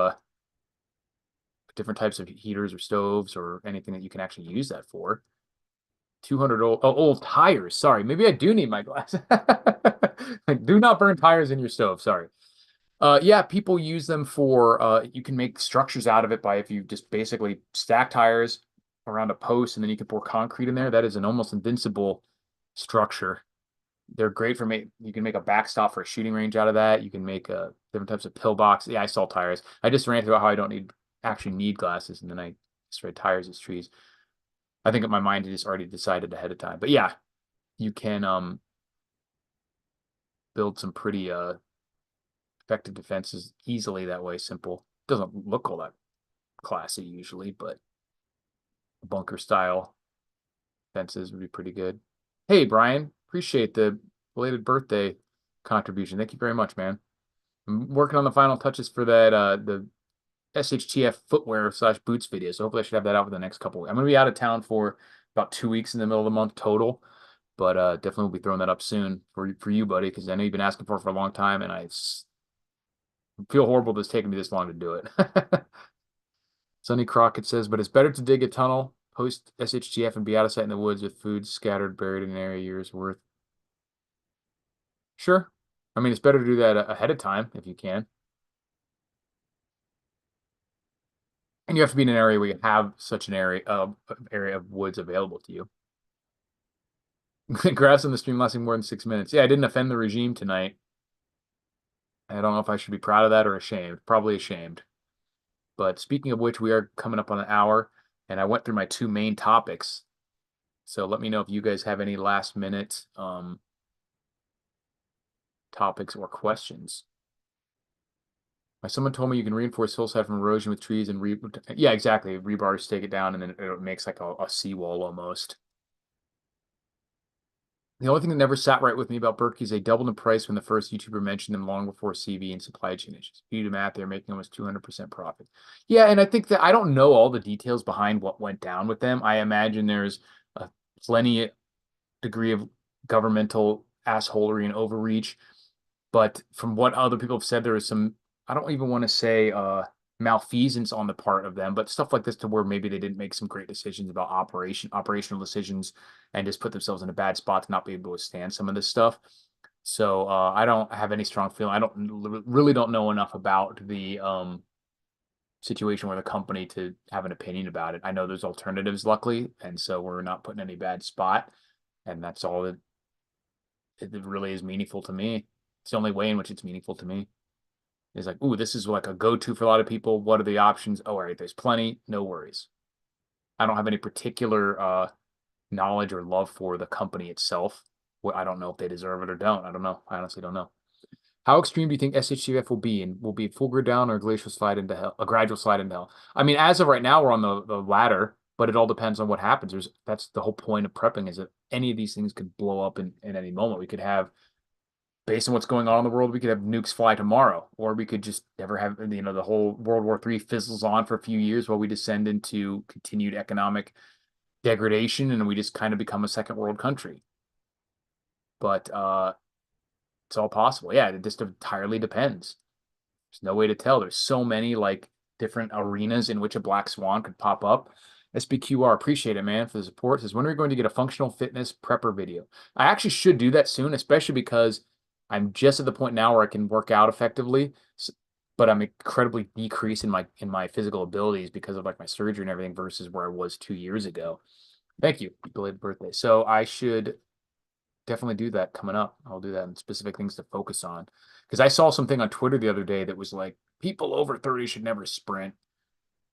different types of heaters or stoves or anything that you can actually use that for. 200 old tires. Sorry, maybe I do need my glass. Like, do not burn tires in your stove. Sorry. Yeah, people use them for you can make structures out of it by if you just basically stack tires around a post and then you can pour concrete in there. That is an almost invincible structure. They're great for you can make a backstop for a shooting range out of that. You can make different types of pillbox. Yeah, I saw tires. I just ranted about how I don't actually need glasses, and then I just read tires as trees. I think in my mind it just already decided ahead of time. But yeah, you can build some pretty effective defenses easily that way. Simple. Doesn't look all that classy usually, but bunker style fences would be pretty good. Hey, Brian, appreciate the belated birthday contribution. Thank you very much, man. I'm working on the final touches for that the SHTF footwear slash boots video. So hopefully I should have that out for the next couple weeks. I'm gonna be out of town for about 2 weeks in the middle of the month total, but definitely will be throwing that up soon for you, buddy, because I know you've been asking for it for a long time, and I feel horrible that it's taking me this long to do it. Sonny Crockett says, but it's better to dig a tunnel post SHTF and be out of sight in the woods with food scattered, buried in an area years worth. Sure. I mean, it's better to do that ahead of time if you can. And you have to be in an area where you have such an area of woods available to you. Grass on the stream lasting more than 6 minutes. Yeah, I didn't offend the regime tonight. I don't know if I should be proud of that or ashamed. Probably ashamed. But speaking of which, we are coming up on an hour, and I went through my two main topics. So let me know if you guys have any last minute topics or questions. Someone told me you can reinforce hillside from erosion with trees and yeah, exactly. Rebars take it down, and then it makes like a seawall almost. The only thing that never sat right with me about Berkey is they doubled in price when the first YouTuber mentioned them long before CV and supply chain issues. If you do math, they're making almost 200% profit. Yeah, and I think that I don't know all the details behind what went down with them. I imagine there's a plenty degree of governmental assholery and overreach. But from what other people have said, there is some, I don't even want to say malfeasance on the part of them, but stuff like this to where maybe they didn't make some great decisions about operational decisions and just put themselves in a bad spot to not be able to withstand some of this stuff. So I don't have any strong feeling. I really don't know enough about the situation where the company to have an opinion about it. I know there's alternatives, luckily, and so we're not put in any bad spot, and that's all it really is meaningful to me. It's the only way in which it's meaningful to me. Is like, ooh, this is like a go-to for a lot of people. What are the options? Oh, all right, there's plenty. No worries. I don't have any particular knowledge or love for the company itself. Well, I don't know if they deserve it or don't. I don't know. I honestly don't know. How extreme do you think SHTF will be? And will be a full grid down or a glacial slide into hell? A gradual slide into hell. I mean, as of right now, we're on the latter, but it all depends on what happens. That's the whole point of prepping, is that any of these things could blow up in any moment. We could have, based on what's going on in the world, we could have nukes fly tomorrow, or we could just never have, the whole World War III fizzles on for a few years while we descend into continued economic degradation and we just kind of become a second world country. But it's all possible. Yeah, it just entirely depends. There's no way to tell. There's so many like different arenas in which a black swan could pop up. SBQR, appreciate it, man, for the support. Says, when are we going to get a functional fitness prepper video? I actually should do that soon, especially because I'm just at the point now where I can work out effectively, but I'm incredibly decreased in my physical abilities because of like my surgery and everything versus where I was 2 years ago. Thank you. Belated birthday. So I should definitely do that coming up. I'll do that and specific things to focus on. Because I saw something on Twitter the other day that was like, people over 30 should never sprint.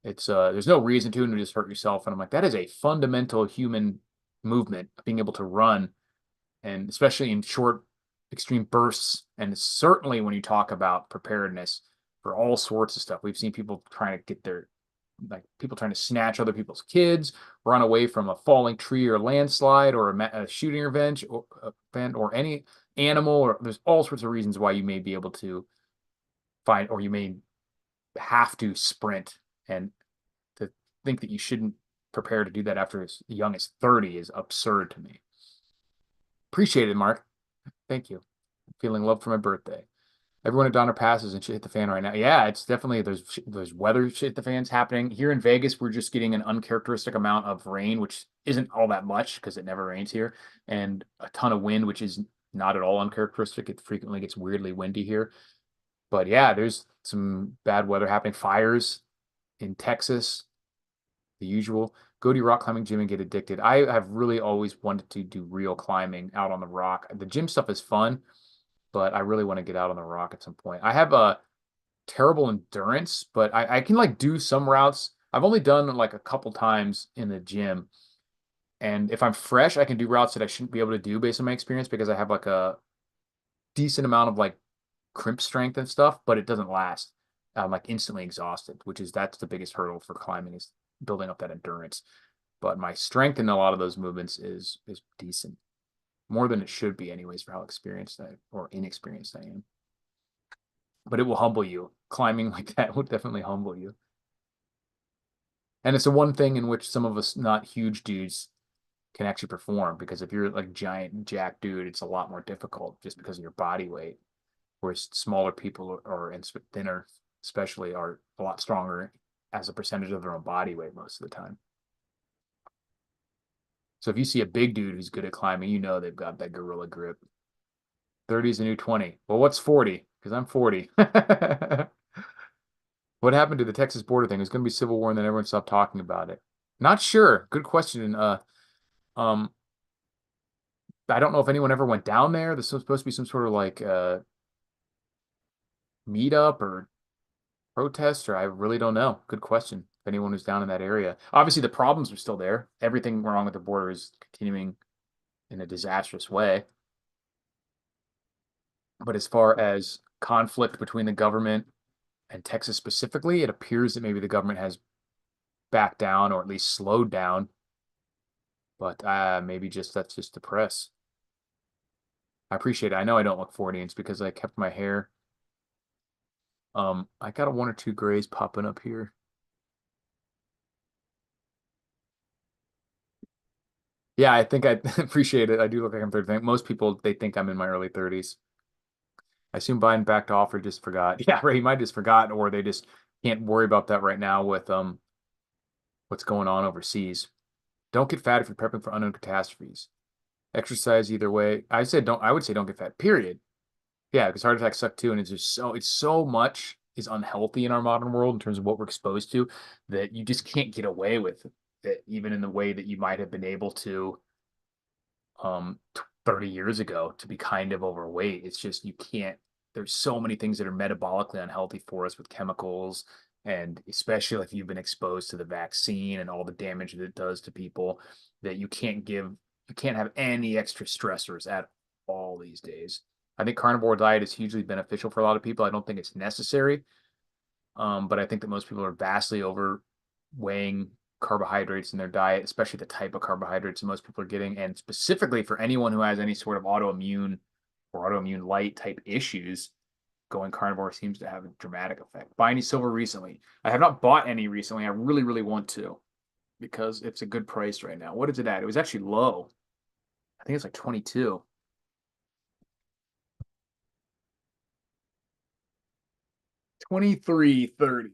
It's there's no reason to, and you just hurt yourself. And I'm like, that is a fundamental human movement, being able to run, and especially in short, extreme bursts. And certainly when you talk about preparedness for all sorts of stuff, we've seen people trying to get their, like people trying to snatch other people's kids, run away from a falling tree or landslide or a shooting event or any animal, or there's all sorts of reasons why you may be able to find, or you may have to sprint. And to think that you shouldn't prepare to do that after as young as 30 is absurd to me. Appreciate it, Mark. Thank you. Feeling love for my birthday. Everyone at Donner passes and shit hit the fan right now. Yeah, it's definitely there's weather shit the fans happening. Here in Vegas, we're just getting an uncharacteristic amount of rain, which isn't all that much because it never rains here, and a ton of wind, which is not at all uncharacteristic. It frequently gets weirdly windy here. But yeah, there's some bad weather happening. Fires in Texas, the usual. Go to your rock climbing gym and get addicted. I have really always wanted to do real climbing out on the rock. The gym stuff is fun, but I really want to get out on the rock at some point. I have a terrible endurance, but I can like do some routes. I've only done like a couple times in the gym. And if I'm fresh, I can do routes that I shouldn't be able to do based on my experience because I have like a decent amount of like crimp strength and stuff, but it doesn't last. I'm like instantly exhausted, that's the biggest hurdle for climbing, is building up that endurance. But my strength in a lot of those movements is decent. More than it should be anyways for how experienced or inexperienced I am. But it will humble you. Climbing like that will definitely humble you. And it's the one thing in which some of us not huge dudes can actually perform, because if you're like giant jack dude, it's a lot more difficult just because of your body weight. Whereas smaller people and thinner especially are a lot stronger as a percentage of their own body weight most of the time. So if you see a big dude who's good at climbing, you know they've got that gorilla grip. 30 is the new 20. Well, what's 40? Because I'm 40. What happened to the Texas border thing? It was going to be civil war, and then everyone stopped talking about it. Not sure. Good question. Um, I don't know if anyone ever went down there. This was supposed to be some sort of like meetup or protest, or I really don't know. Good question. If anyone who's down in that area, obviously the problems are still there. Everything wrong with the border is continuing in a disastrous way. But as far as conflict between the government and Texas specifically, it appears that maybe the government has backed down or at least slowed down. But maybe that's just the press. I appreciate it. I know I don't look 40, and it's because I kept my hair. I got a one or two grays popping up here. Yeah, I think I appreciate it. I do look like I'm 30. Most people, they think I'm in my early 30s. I assume Biden backed off or just forgot. Yeah, right. He might just forgot, or they just can't worry about that right now with what's going on overseas. Don't get fat if you're prepping for unknown catastrophes. Exercise either way. I would say don't get fat, period. Yeah, because heart attacks suck too, and it's so much is unhealthy in our modern world in terms of what we're exposed to, that you just can't get away with it, even in the way that you might have been able to 30 years ago to be kind of overweight. It's just you can't. There's so many things that are metabolically unhealthy for us with chemicals, and especially if you've been exposed to the vaccine and all the damage that it does to people, that you can't have any extra stressors at all these days. I think carnivore diet is hugely beneficial for a lot of people. I don't think it's necessary, but I think that most people are vastly overweighing carbohydrates in their diet, especially the type of carbohydrates that most people are getting. And specifically for anyone who has any sort of autoimmune or autoimmune light type issues, going carnivore seems to have a dramatic effect. Buy any silver recently? I have not bought any recently. I really, really want to, because it's a good price right now. What is it at? It was actually low. I think it's like 22. 23.30.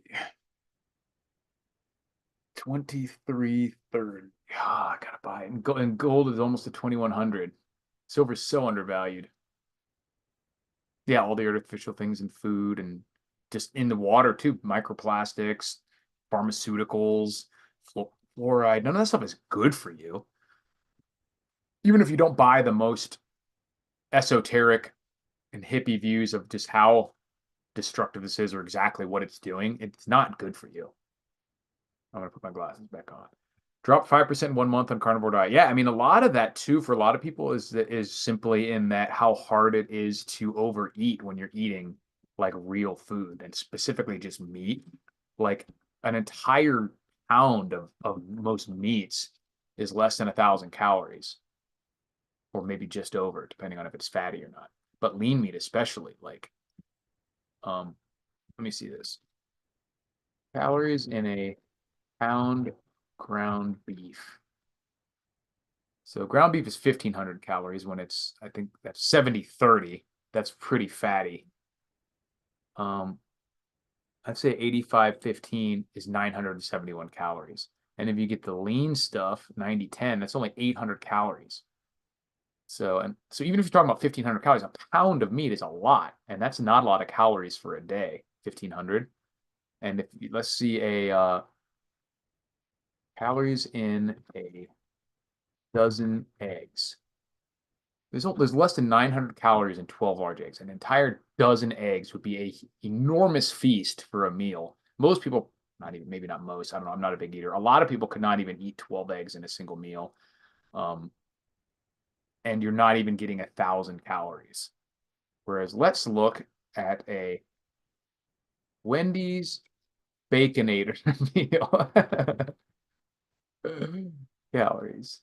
23.30. Ah, I gotta buy it. And gold is almost at 2100. Silver's so undervalued. Yeah, all the artificial things in food and just in the water too. Microplastics, pharmaceuticals, fluoride. None of that stuff is good for you. Even if you don't buy the most esoteric and hippie views of just how destructive this is or exactly what it's doing, it's not good for you. I'm gonna put my glasses back on. Drop 5% in 1 month on carnivore diet. Yeah, I mean, a lot of that too for a lot of people is simply in that how hard it is to overeat when you're eating like real food, and specifically just meat. Like an entire pound of most meats is less than 1,000 calories, or maybe just over, depending on if it's fatty or not. But lean meat especially, like let me see this. Calories in a pound ground beef. So ground beef is 1,500 calories when it's, I think that's 70/30. That's pretty fatty. Um, I'd say 85/15 is 971 calories. And if you get the lean stuff, 90/10, that's only 800 calories. So even if you're talking about 1,500 calories, a pound of meat is a lot, and that's not a lot of calories for a day, 1,500. And if let's see a calories in a dozen eggs. There's less than 900 calories in 12 large eggs. An entire dozen eggs would be a enormous feast for a meal. Most people, not even, maybe not most, I don't know, I'm not a big eater. A lot of people could not even eat 12 eggs in a single meal. And you're not even getting 1,000 calories. Whereas let's look at a Wendy's Baconator meal. Calories.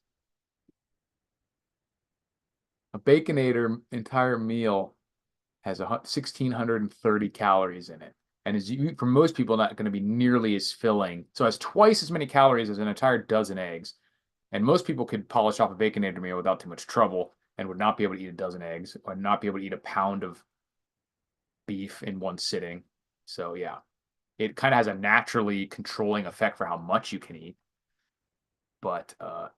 A Baconator entire meal has 1,630 calories in it. and is for most people not going to be nearly as filling. So it has twice as many calories as an entire dozen eggs. And most people could polish off a Baconator meal without too much trouble and would not be able to eat a dozen eggs or not be able to eat a pound of beef in one sitting. So yeah, it kind of has a naturally controlling effect for how much you can eat. But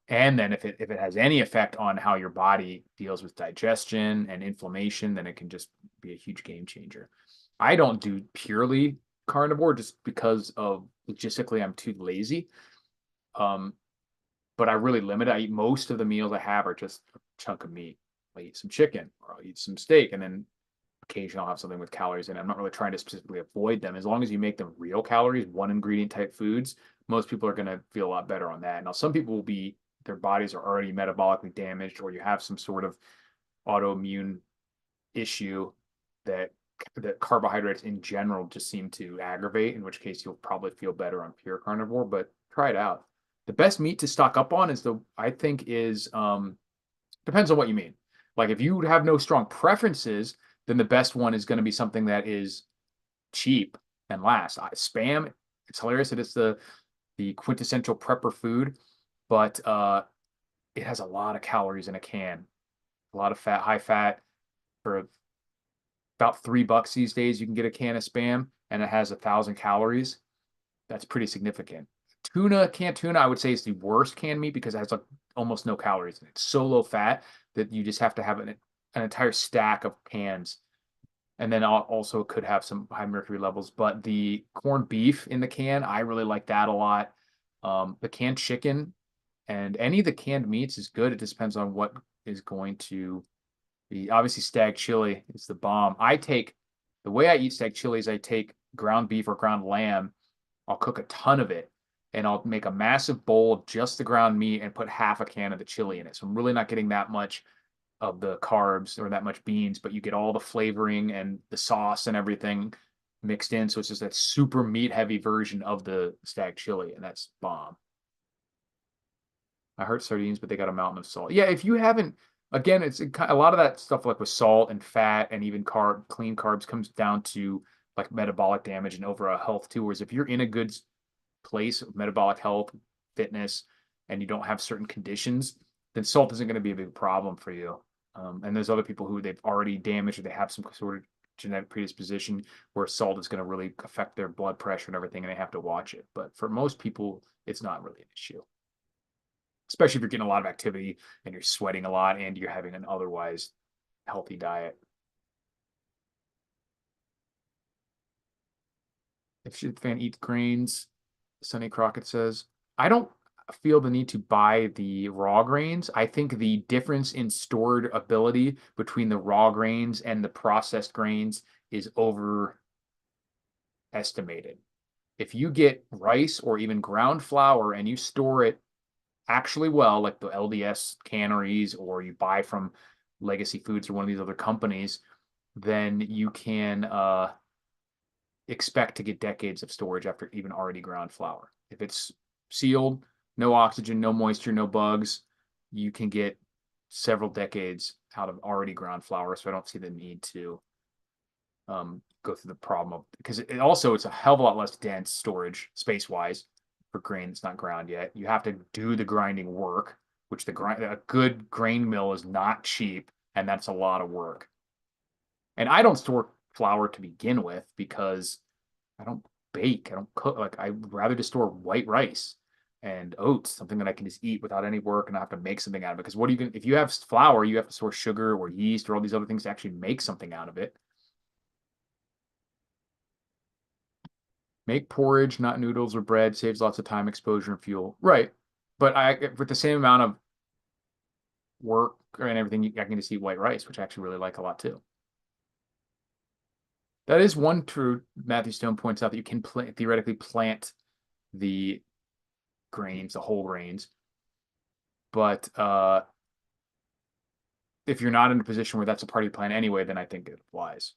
and then if it has any effect on how your body deals with digestion and inflammation, then it can just be a huge game changer. I don't do purely carnivore just because of logistically I'm too lazy. Um, but I really limit it. I eat most of the meals I have are just a chunk of meat. I eat some chicken or I'll eat some steak, and then occasionally I'll have something with calories in it. I'm not really trying to specifically avoid them. As long as you make them real calories, one ingredient type foods, most people are going to feel a lot better on that. Now, some people will be, their bodies are already metabolically damaged, or you have some sort of autoimmune issue that carbohydrates in general just seem to aggravate, in which case you'll probably feel better on pure carnivore, but try it out. The best meat to stock up on is I think is, depends on what you mean. Like if you have no strong preferences, then the best one is going to be something that is cheap and lasts. Spam, it's hilarious that it's the quintessential prepper food, but it has a lot of calories in a can, a lot of fat, high fat. For about $3 these days, you can get a can of Spam, and it has 1,000 calories. That's pretty significant. Canned tuna, I would say is the worst canned meat because it has like almost no calories. It's so low fat that you just have to have an entire stack of cans. And then also could have some high mercury levels. But the corned beef in the can, I really like that a lot. The canned chicken and any of the canned meats is good. It just depends on what is going to be. Obviously, stag chili is the bomb. The way I eat stag chili is I take ground beef or ground lamb. I'll cook a ton of it and I'll make a massive bowl of just the ground meat and put half a can of the chili in it. So I'm really not getting that much of the carbs or that much beans, but you get all the flavoring and the sauce and everything mixed in. So it's just that super meat heavy version of the stag chili, and that's bomb. I heard sardines, but they got a mountain of salt. Yeah, if you haven't, again, it's a lot of that stuff like with salt and fat and even clean carbs comes down to like metabolic damage and overall health too. Whereas if you're in a good place of metabolic health, fitness, and you don't have certain conditions, then salt isn't going to be a big problem for you. And there's other people who they've already damaged or they have some sort of genetic predisposition where salt is going to really affect their blood pressure and everything, and they have to watch it. But for most people, it's not really an issue, especially if you're getting a lot of activity and you're sweating a lot and you're having an otherwise healthy diet. If the fan eats grains, Sonny Crockett says, I don't feel the need to buy the raw grains. I think the difference in stored ability between the raw grains and the processed grains is overestimated. If you get rice or even ground flour and you store it actually well, like the LDS canneries, or you buy from Legacy Foods or one of these other companies, then you can expect to get decades of storage after even already ground flour. If it's sealed, no oxygen, no moisture, no bugs, you can get several decades out of already ground flour. So I don't see the need to go through the problem of, because it's a hell of a lot less dense storage space wise for grain that's not ground yet. You have to do the grinding work, which a good grain mill is not cheap, and that's a lot of work. And I don't store flour to begin with because I don't bake, I don't cook. Like I'd rather just store white rice and oats, something that I can just eat without any work and not have to make something out of it. Because if you have flour, you have to store sugar or yeast or all these other things to actually make something out of it. Make porridge, not noodles or bread, saves lots of time, exposure, and fuel. Right. But with the same amount of work and everything, I can just eat white rice, which I actually really like a lot too. That is one truth Matthew Stone points out, that you can theoretically plant the grains, the whole grains. But if you're not in a position where that's a part of your plan anyway, then I think it applies.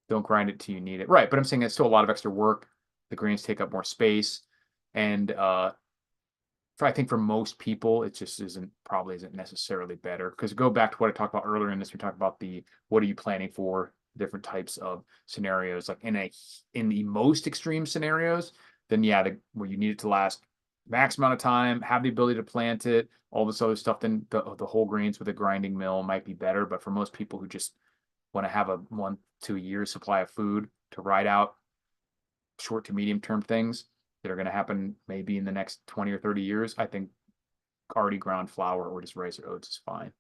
Don't grind it till you need it. Right. But I'm saying it's still a lot of extra work. The grains take up more space. And I think for most people, it just isn't necessarily better. Because go back to what I talked about earlier in this, we talked about what are you planning for? different types of scenarios. Like in the most extreme scenarios, then yeah, where you need it to last max amount of time, have the ability to plant it, all this other stuff, then the whole grains with a grinding mill might be better. But for most people who just want to have a 1 to 2 year supply of food to ride out short to medium term things that are going to happen maybe in the next 20 or 30 years, I think already ground flour or just rice or oats is fine.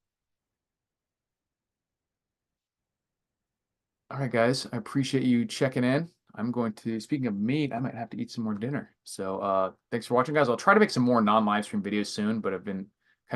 All right, guys, I appreciate you checking in. I'm going to, speaking of meat, I might have to eat some more dinner. So thanks for watching, guys. I'll try to make some more non-live stream videos soon, but I've been